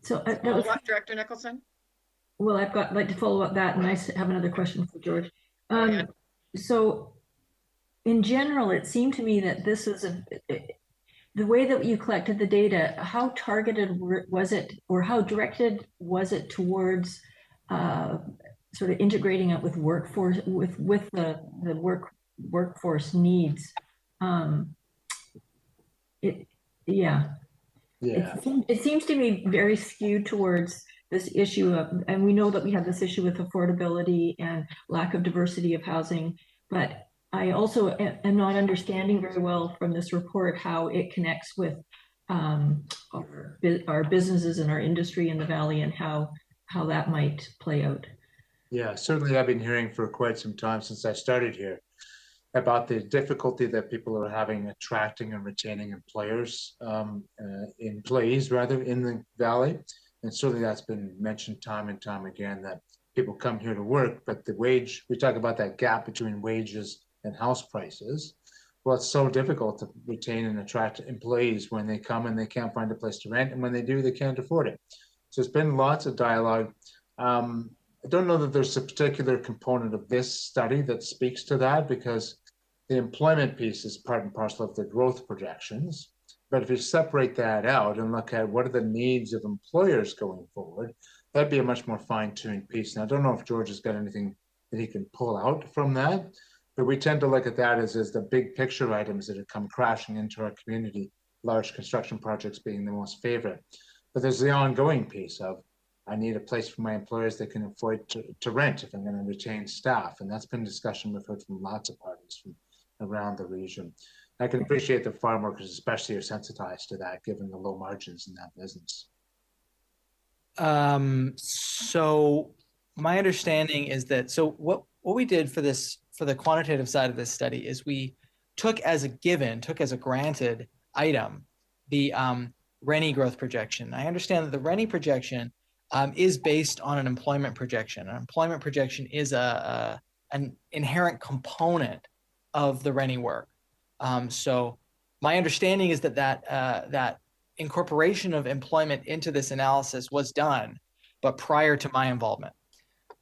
So what, Director Nicholson? Well, like to follow up that, and I have another question for George. So in general, it seemed to me that this is the way that you collected the data, how targeted was it, or how directed was it towards sort of integrating it with workforce, with the workforce needs? Yeah. It seems to me very skewed towards this issue of, and we know that we have this issue with affordability and lack of diversity of housing, but I also am not understanding very well from this report how it connects with our businesses and our industry in the Valley and how that might play out. Yeah, certainly I've been hearing for quite some time since I started here about the difficulty that people are having attracting and retaining employees in the Valley. And certainly that's been mentioned time and time again, that people come here to work, but the wage, we talk about that gap between wages and house prices. Well, it's so difficult to retain and attract employees when they come and they can't find a place to rent, and when they do, they can't afford it. So it's been lots of dialogue. I don't know that there's a particular component of this study that speaks to that, because the employment piece is part and parcel of the growth projections. But if you separate that out and look at what are the needs of employers going forward, that'd be a much more fine-tuned piece. And I don't know if George has got anything that he can pull out from that, but we tend to look at that as the big picture items that have come crashing into our community, large construction projects being the most favorite. But there's the ongoing piece of, I need a place for my employers that can afford to rent if I'm going to retain staff. And that's been discussion we've heard from lots of parties from around the region. I can appreciate that farm workers especially are sensitized to that, given the low margins in that business. So my understanding is that, so what we did for the quantitative side of this study is we took as a given, took as a granted item, the Reni growth projection. I understand that the Reni projection is based on an employment projection. An employment projection is an inherent component of the Reni work. So my understanding is that incorporation of employment into this analysis was done, but prior to my involvement.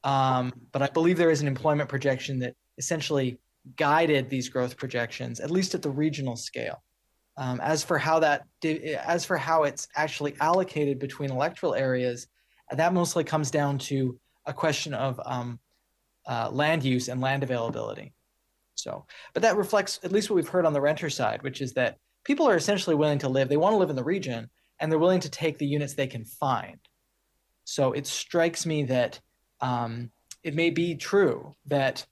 But I believe there is an employment projection that essentially guided these growth projections, at least at the regional scale. As for how it's actually allocated between electoral areas, that mostly comes down to a question of land use and land availability. So, but that reflects at least what we've heard on the renter side, which is that people are essentially willing to live. They want to live in the region, and they're willing to take the units they can find. So it strikes me that it may be true that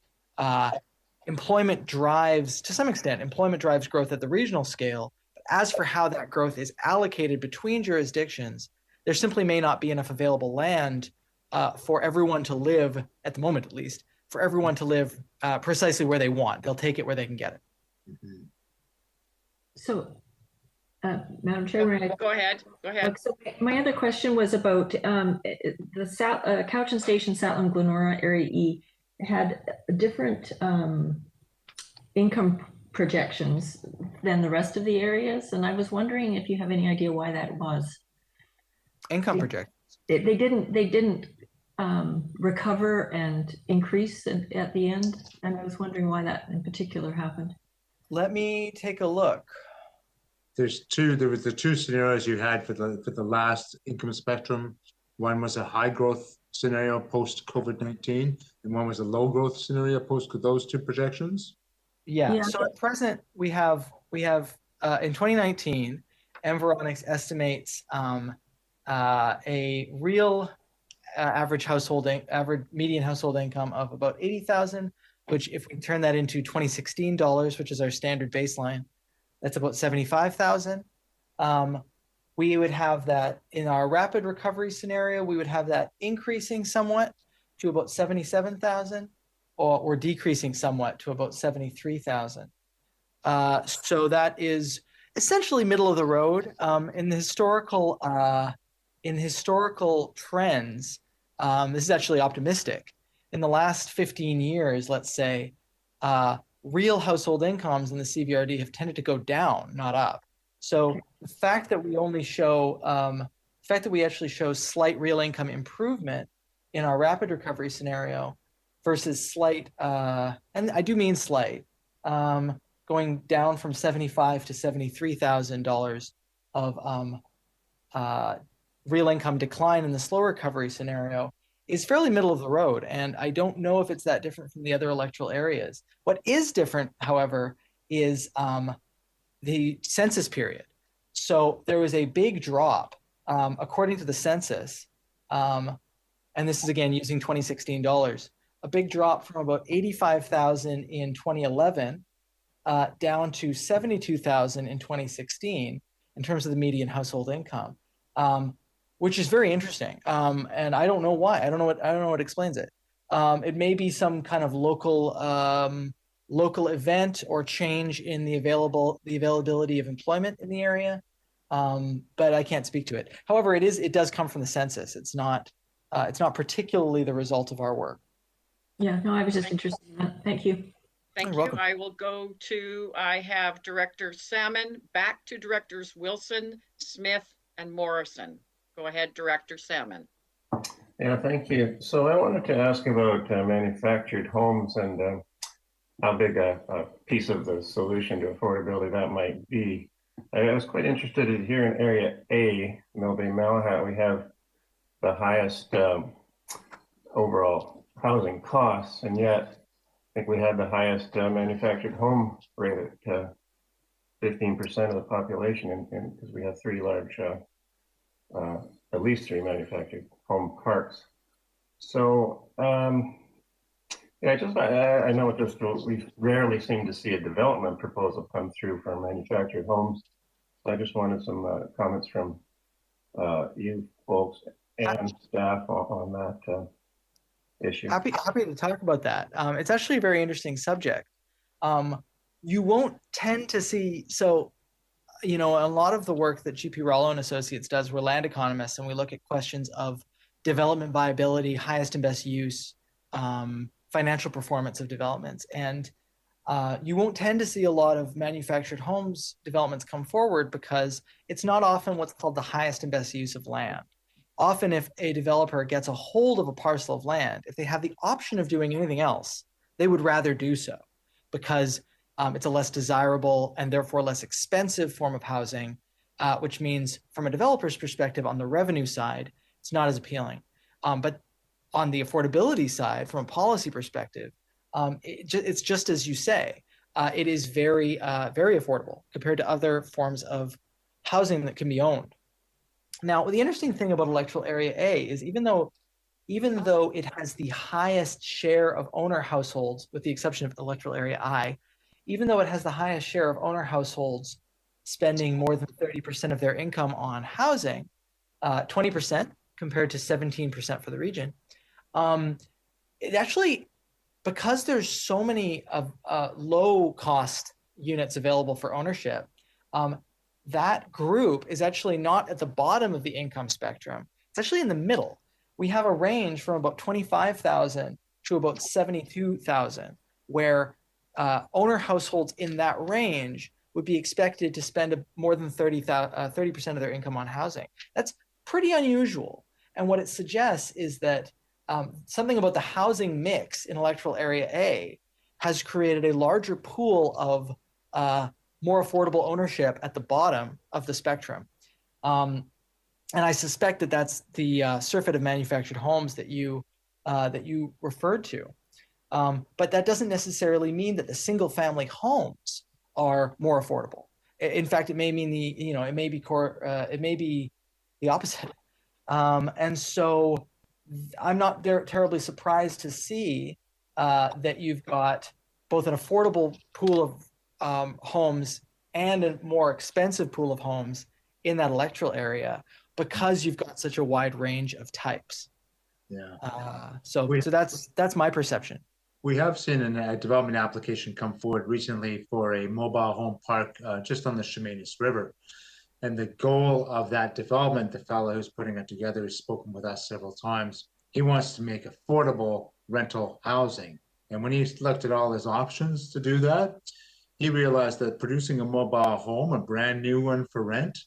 employment drives, to some extent, employment drives growth at the regional scale. But as for how that growth is allocated between jurisdictions, there simply may not be enough available land for everyone to live, at the moment at least, for everyone to live precisely where they want. They'll take it where they can get it. Mm-hmm. So, Madam Chair, go ahead. So my other question was about the Couch and Station, Satlam, Glenora, Area E had different income projections than the rest of the areas, and I was wondering if you have any idea why that was. Income projections. They didn't recover and increase at the end, and I was wondering why that in particular happened. Let me take a look. There was the two scenarios you had for the last income spectrum. One was a high growth scenario post COVID-19, and one was a low growth scenario post those two projections. Yeah. So at present we have in 2019, Environics estimates a real average median household income of about 80,000, which if we turn that into 2016 dollars, which is our standard baseline, that's about 75,000. We would have that in our rapid recovery scenario, we would have that increasing somewhat to about 77,000 or decreasing somewhat to about 73,000. So that is essentially middle of the road. In the historical trends, this is actually optimistic. In the last 15 years, let's say, real household incomes in the CVRD have tended to go down, not up. So the fact that we only show, actually show slight real income improvement in our rapid recovery scenario versus slight, and I do mean slight, going down from $75,000 to $73,000 of real income decline in the slow recovery scenario is fairly middle of the road. And I don't know if it's that different from the other electoral areas. What is different, however, is the census period. So there was a big drop, according to the census, and this is again using 2016 dollars, a big drop from about 85,000 in 2011 down to 72,000 in 2016 in terms of the median household income, which is very interesting. And I don't know why. I don't know what explains it. It may be some kind of local event or change in the availability of employment in the area, but I can't speak to it. However, it does come from the census. It's not particularly the result of our work. Yeah, no, I was just interested in that. Thank you. Thank you. I will go to, I have Director Salmon, back to Directors Wilson, Smith, and Morrison. Go ahead, Director Salmon. Yeah, thank you. So I wanted to ask about manufactured homes and how big a piece of the solution to affordability that might be. I was quite interested in here in Area A, Mill Bay, Malahat, we have the highest overall housing costs, and yet I think we had the highest manufactured home rate at 15% of the population, because we have three large, at least three manufactured home parks. So yeah, I know we rarely seem to see a development proposal come through for manufactured homes. So I just wanted some comments from you folks and staff on that issue. Happy to talk about that. It's actually a very interesting subject. You won't tend to see, so, a lot of the work that GP Rollo and Associates does, we're land economists, and we look at questions of development viability, highest and best use, financial performance of developments. And you won't tend to see a lot of manufactured homes developments come forward because it's not often what's called the highest and best use of land. Often if a developer gets a hold of a parcel of land, if they have the option of doing anything else, they would rather do so because it's a less desirable and therefore less expensive form of housing, which means from a developer's perspective on the revenue side, it's not as appealing. But on the affordability side, from a policy perspective, it's just as you say, it is very, very affordable compared to other forms of housing that can be owned. Now, the interesting thing about Electoral Area A is even though it has the highest share of owner households, with the exception of Electoral Area I, even though it has the highest share of owner households spending more than 30% of their income on housing, 20% compared to 17% for the region, it actually, because there's so many low cost units available for ownership, that group is actually not at the bottom of the income spectrum. It's actually in the middle. We have a range from about 25,000 to about 72,000, where owner households in that range would be expected to spend more than 30% of their income on housing. That's pretty unusual. And what it suggests is that something about the housing mix in Electoral Area A has created a larger pool of more affordable ownership at the bottom of the spectrum. And I suspect that that's the surfeit of manufactured homes that you referred to. But that doesn't necessarily mean that the single family homes are more affordable. In fact, it may mean it may be the opposite. And so I'm not terribly surprised to see that you've got both an affordable pool of homes and a more expensive pool of homes in that electoral area because you've got such a wide range of types. Yeah. So that's my perception. We have seen a development application come forward recently for a mobile home park just on the Chemainus River. And the goal of that development, the fellow who's putting it together has spoken with us several times. He wants to make affordable rental housing. And when he looked at all his options to do that, he realized that producing a mobile home, a brand new one for rent,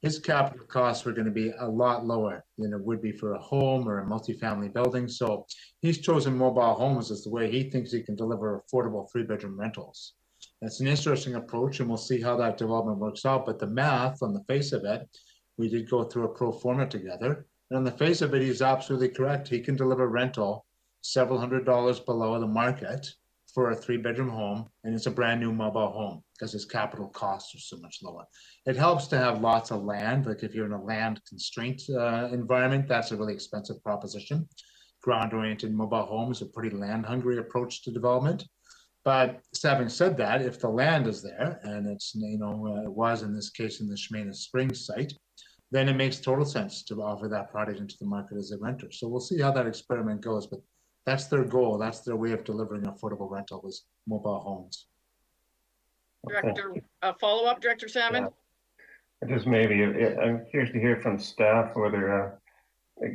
his capital costs were going to be a lot lower than it would be for a home or a multifamily building. So he's chosen mobile homes as the way he thinks he can deliver affordable 3-bedroom rentals. That's an interesting approach, and we'll see how that development works out. But the math on the face of it, we did go through a pro forma together. And on the face of it, he's absolutely correct. He can deliver rental several $100s below the market for a 3-bedroom home, and it's a brand new mobile home. because his capital costs are so much lower. It helps to have lots of land. Like if you're in a land constraint environment, that's a really expensive proposition. Ground-oriented mobile homes are a pretty land-hungry approach to development. But having said that, if the land is there, and it's, it was in this case in the Shemana Springs site, then it makes total sense to offer that product into the market as a renter. So we'll see how that experiment goes, but that's their goal. That's their way of delivering affordable rental, is mobile homes. Director, follow-up, Director Salmon? Yeah. Just maybe, I'm curious to hear from staff whether,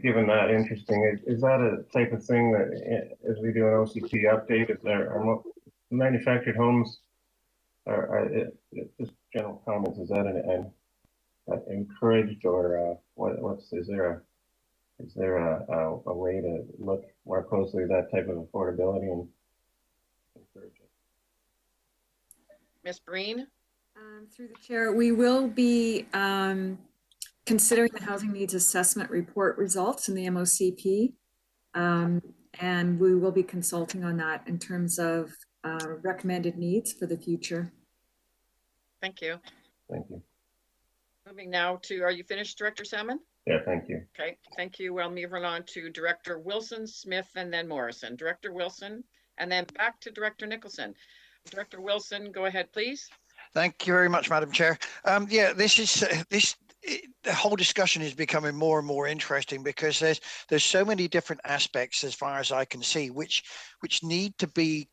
given that interesting, is that a type of thing that as we do an OCP update, if there are manufactured homes, just general comments, is that an encouraged, or is there a way to look more closely at that type of affordability and encourage it? Ms. Breen? Through the chair, we will be considering the housing needs assessment report results in the MOCP, and we will be consulting on that in terms of recommended needs for the future. Thank you. Thank you. Moving now to, are you finished, Director Salmon? Yeah, thank you. Okay, thank you. We'll move on to Director Wilson, Smith, and then Morrison. Director Wilson, and then back to Director Nicholson. Director Wilson, go ahead, please. Thank you very much, Madam Chair. Yeah, the whole discussion is becoming more and more interesting because there's so many different aspects, as far as I can see, which need to be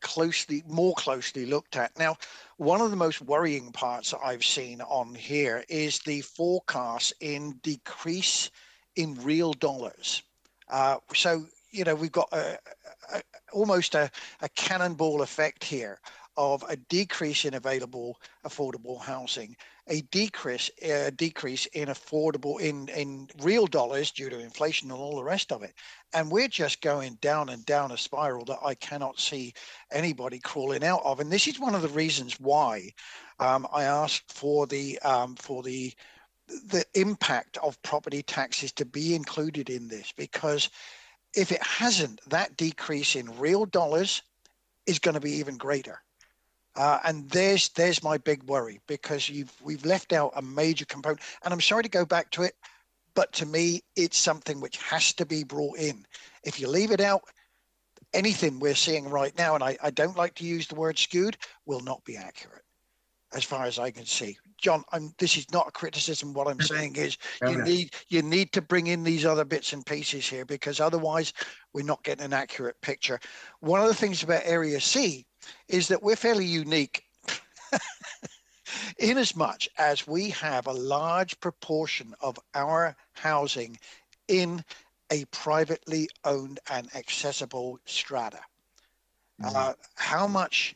more closely looked at. Now, one of the most worrying parts that I've seen on here is the forecast in decrease in real dollars. So we've got almost a cannonball effect here of a decrease in available affordable housing, a decrease in affordable in real dollars due to inflation and all the rest of it, and we're just going down and down a spiral that I cannot see anybody crawling out of. And this is one of the reasons why I asked for the impact of property taxes to be included in this, because if it hasn't, that decrease in real dollars is going to be even greater. And there's my big worry, because we've left out a major component, and I'm sorry to go back to it, but to me, it's something which has to be brought in. If you leave it out, anything we're seeing right now, and I don't like to use the word skewed, will not be accurate, as far as I can see. John, this is not a criticism. What I'm saying is you need to bring in these other bits and pieces here, because otherwise we're not getting an accurate picture. One of the things about Area C is that we're fairly unique in as much as we have a large proportion of our housing in a privately owned and accessible strata. How much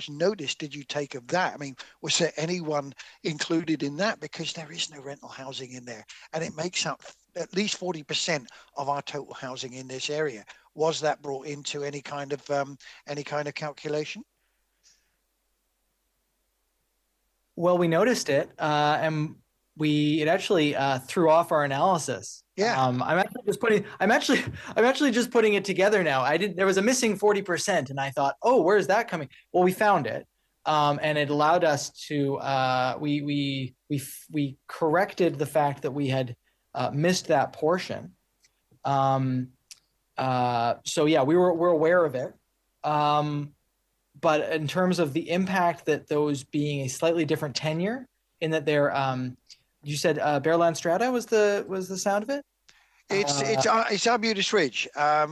notice did you take of that? I mean, was there anyone included in that? Because there is no rental housing in there, and it makes up at least 40% of our total housing in this area. Was that brought into any kind of calculation? Well, we noticed it, and it actually threw off our analysis. Yeah. I'm actually just putting it together now. There was a missing 40%, and I thought, oh, where's that coming? Well, we found it, and it allowed us to we corrected the fact that we had missed that portion. So yeah, we're aware of it. But in terms of the impact that those being a slightly different tenure, in that they're you said Bearland Strata was the sound of it? It's Arbutus Ridge,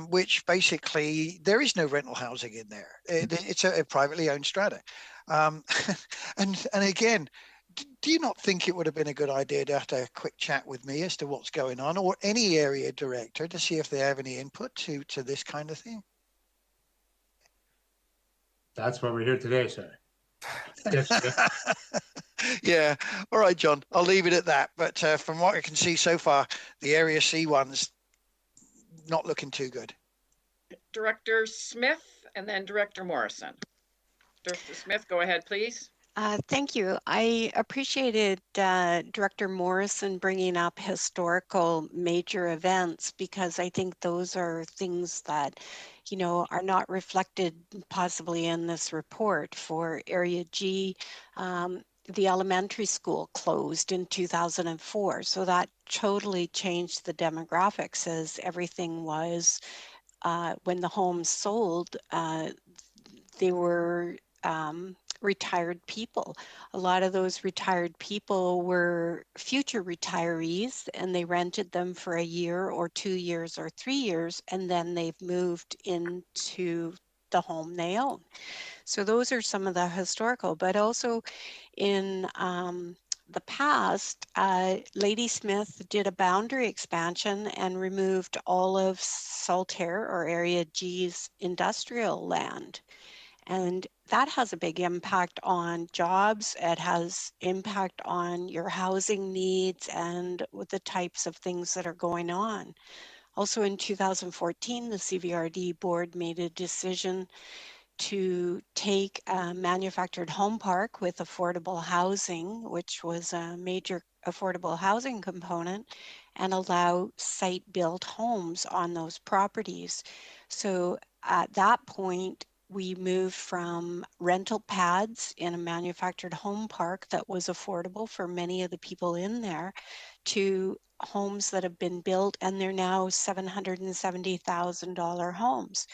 which basically there is no rental housing in there. It's a privately owned strata. And again, do you not think it would have been a good idea to have a quick chat with me as to what's going on, or any area director, to see if they have any input to this kind of thing? That's why we're here today, sir. Yes, Yeah. All right, John, I'll leave it at that. But from what I can see so far, the Area C one's not looking too good. Director Smith, and then Director Morrison. Director Smith, go ahead, please. Thank you. I appreciated Director Morrison bringing up historical major events, because I think those are things that, you know, are not reflected possibly in this report. For Area G, the elementary school closed in 2004. So that totally changed the demographics, as everything was, when the homes sold, they were retired people. A lot of those retired people were future retirees, and they rented them for a year or 2 years or 3 years, and then they've moved into the home they own. So those are some of the historical, but also in the past, Ladysmith did a boundary expansion and removed all of Saltaire, or Area G's industrial land. And that has a big impact on jobs. It has impact on your housing needs and with the types of things that are going on. Also in 2014, the CVRD board made a decision to take a manufactured home park with affordable housing, which was a major affordable housing component, and allow site-built homes on those properties. So at that point, we moved from rental pads in a manufactured home park that was affordable for many of the people in there to homes that have been built, and they're now $770,000 homes.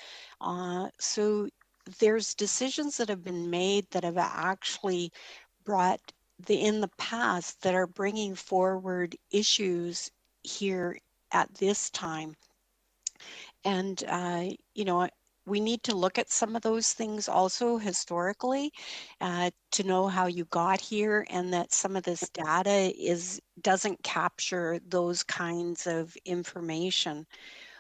So there's decisions that have been made that have actually brought in the past that are bringing forward issues here at this time. And, you know, we need to look at some of those things also historically, to know how you got here, and that some of this data doesn't capture those kinds of information.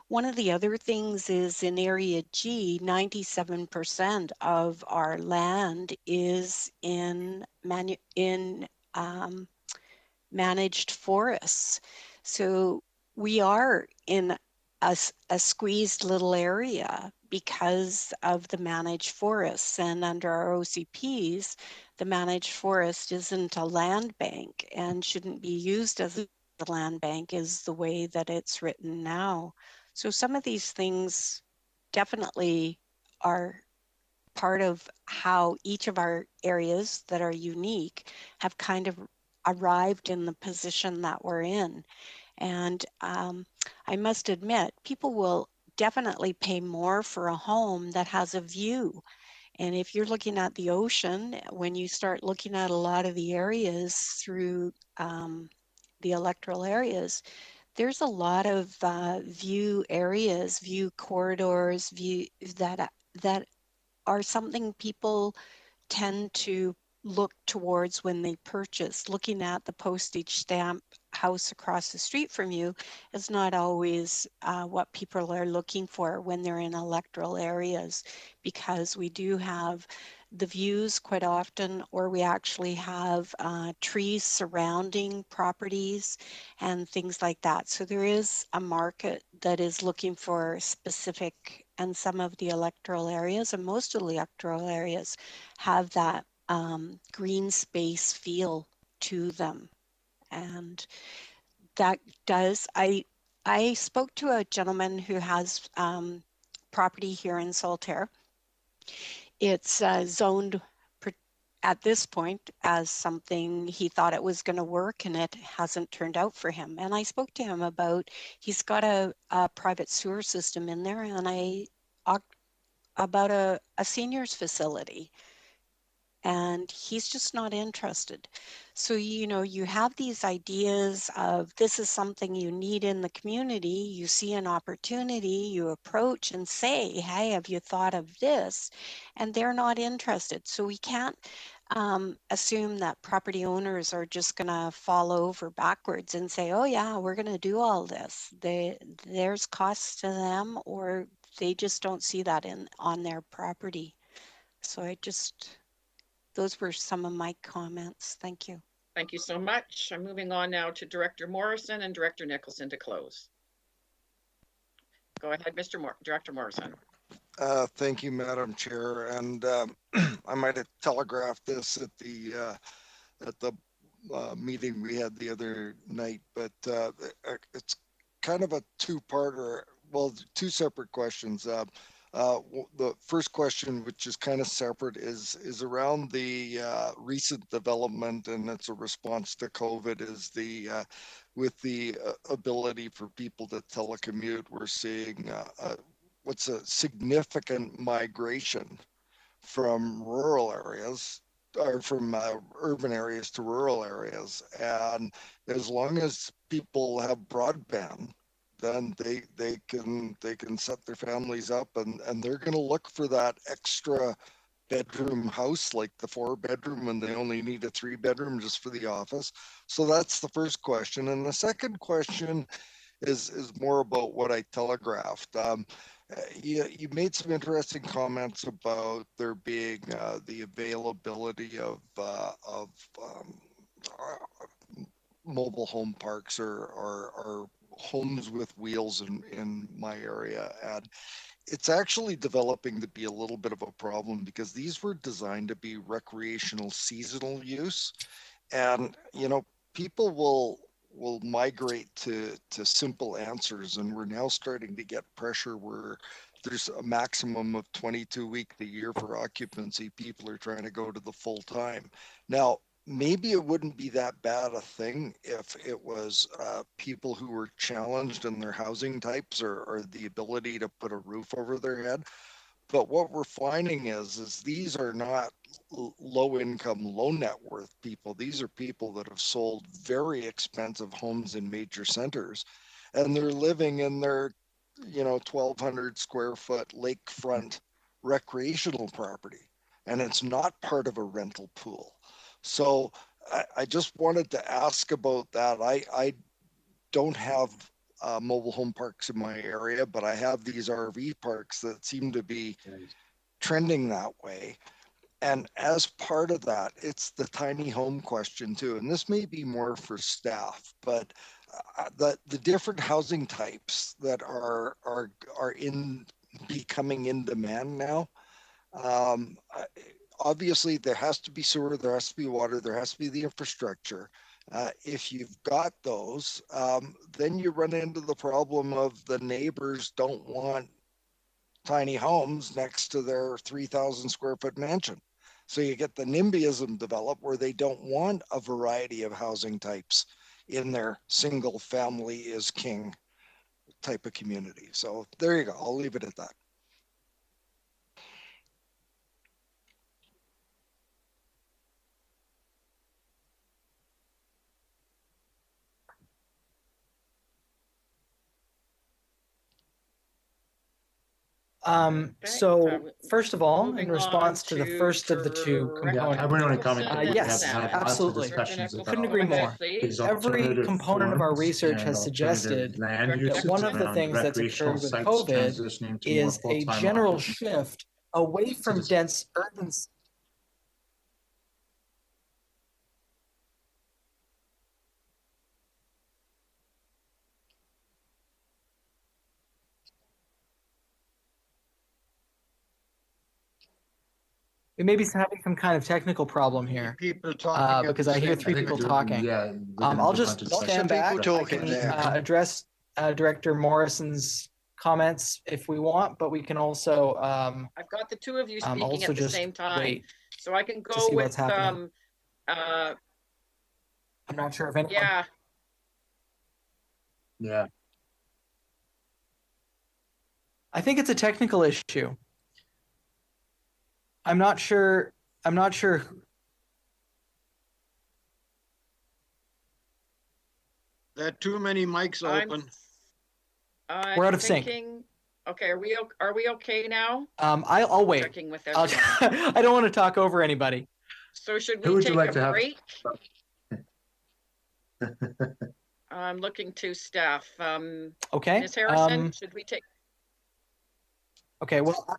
One of the other things is in Area G, 97% of our land is in managed forests. So we are in a squeezed little area because of the managed forests. And under our OCPs, the managed forest isn't a land bank and shouldn't be used as a land bank, is the way that it's written now. So some of these things definitely are part of how each of our areas that are unique have kind of arrived in the position that we're in. And I must admit, people will definitely pay more for a home that has a view. And if you're looking at the ocean, when you start looking at a lot of the areas through the electoral areas, there's a lot of view areas, view corridors, view that are something people tend to look towards when they purchase. Looking at the postage stamp house across the street from you is not always what people are looking for when they're in electoral areas, because we do have the views quite often, or we actually have trees surrounding properties and things like that. So there is a market that is looking for specific, and some of the electoral areas, and most of the electoral areas, have that green space feel to them. And that does, I spoke to a gentleman who has property here in Saltaire. It's zoned at this point as something he thought it was going to work, and it hasn't turned out for him. And I spoke to him about, he's got a private sewer system in there, and about a seniors facility, and he's just not interested. So, you know, you have these ideas of this is something you need in the community, you see an opportunity, you approach and say, hey, have you thought of this? And they're not interested. So we can't assume that property owners are just going to fall over backwards and say, oh yeah, we're going to do all this. There's costs to them, or they just don't see that on their property. So those were some of my comments. Thank you. Thank you so much. I'm moving on now to Director Morrison and Director Nicholson to close. Go ahead, Director Morrison. Thank you, Madam Chair. And I might have telegraphed this at the meeting we had the other night, but it's kind of a two-parter. Well, two separate questions. The first question, which is kind of separate, is around the recent development, and it's a response to COVID, is the with the ability for people to telecommute. We're seeing what's a significant migration from rural areas, or from urban areas to rural areas. And as long as people have broadband, then they can set their families up, and they're going to look for that extra bedroom house, like the 4-bedroom, when they only need a 3-bedroom just for the office. So that's the first question. And the second question is more about what I telegraphed. You made some interesting comments about there being the availability of mobile home parks, or homes with wheels in my area. And it's actually developing to be a little bit of a problem, because these were designed to be recreational seasonal use. And, you know, people will migrate to simple answers, and we're now starting to get pressure where there's a maximum of 22 weeks a year for occupancy. People are trying to go to the full time. Now, maybe it wouldn't be that bad a thing if it was people who were challenged in their housing types, or the ability to put a roof over their head. But what we're finding is these are not low income, low net worth people. These are people that have sold very expensive homes in major centers, and they're living in their, 1,200 square foot lakefront recreational property, and it's not part of a rental pool. So I just wanted to ask about that. I don't have mobile home parks in my area, but I have these RV parks that seem to be trending that way. And as part of that, it's the tiny home question too. And this may be more for staff, but the different housing types that are in becoming in demand now. Obviously, there has to be sewer, there has to be water, there has to be the infrastructure. If you've got those, then you run into the problem of the neighbors don't want tiny homes next to their 3,000 square foot mansion. So you get the NIMBYism develop, where they don't want a variety of housing types in their single family is king type of community. So there you go. I'll leave it at that. So first of all, in moving response on to the first of the two components, I would only comment that we yes, have had lots of absolutely. discussions Couldn't about agree more. these Every alternative component of our forms research and has suggested alternative land that uses one of the around things that's recreational occurred with sites COVID transitioning to more is a full-time general occupancy. shift away from dense urban. We may be having some kind of technical problem here, people talking because I hear 3 people talking. Yeah, I'll just stand back. I can address Director Morrison's comments if we want, but we can also I've got the two of you speaking also at the just same time, wait so I can to go see with what's happening. I'm not sure if anyone. Yeah. I think it's a technical issue. I'm not sure. There are too many mics open. We're out of sync. Okay, are we okay now? I'll wait. Checking with I don't want to talk over anybody. So should we take a break? I'm looking to staff. Okay. Ms. Harrison, should we take? Okay, well.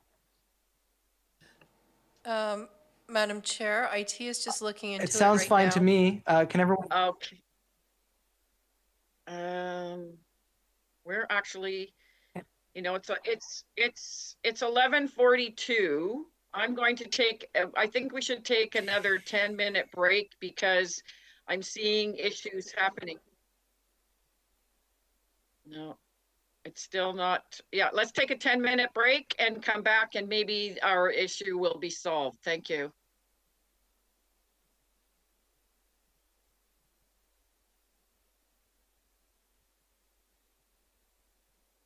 Madam Chair, IT is just looking into it. It sounds right fine now. to me. Can everyone? Okay. We're actually, it's 11:42. I'm going to take, I think we should take another 10-minute break because I'm seeing issues happening. No, it's still not. Yeah, let's take a 10-minute break and come back and maybe our issue will be solved. Thank you.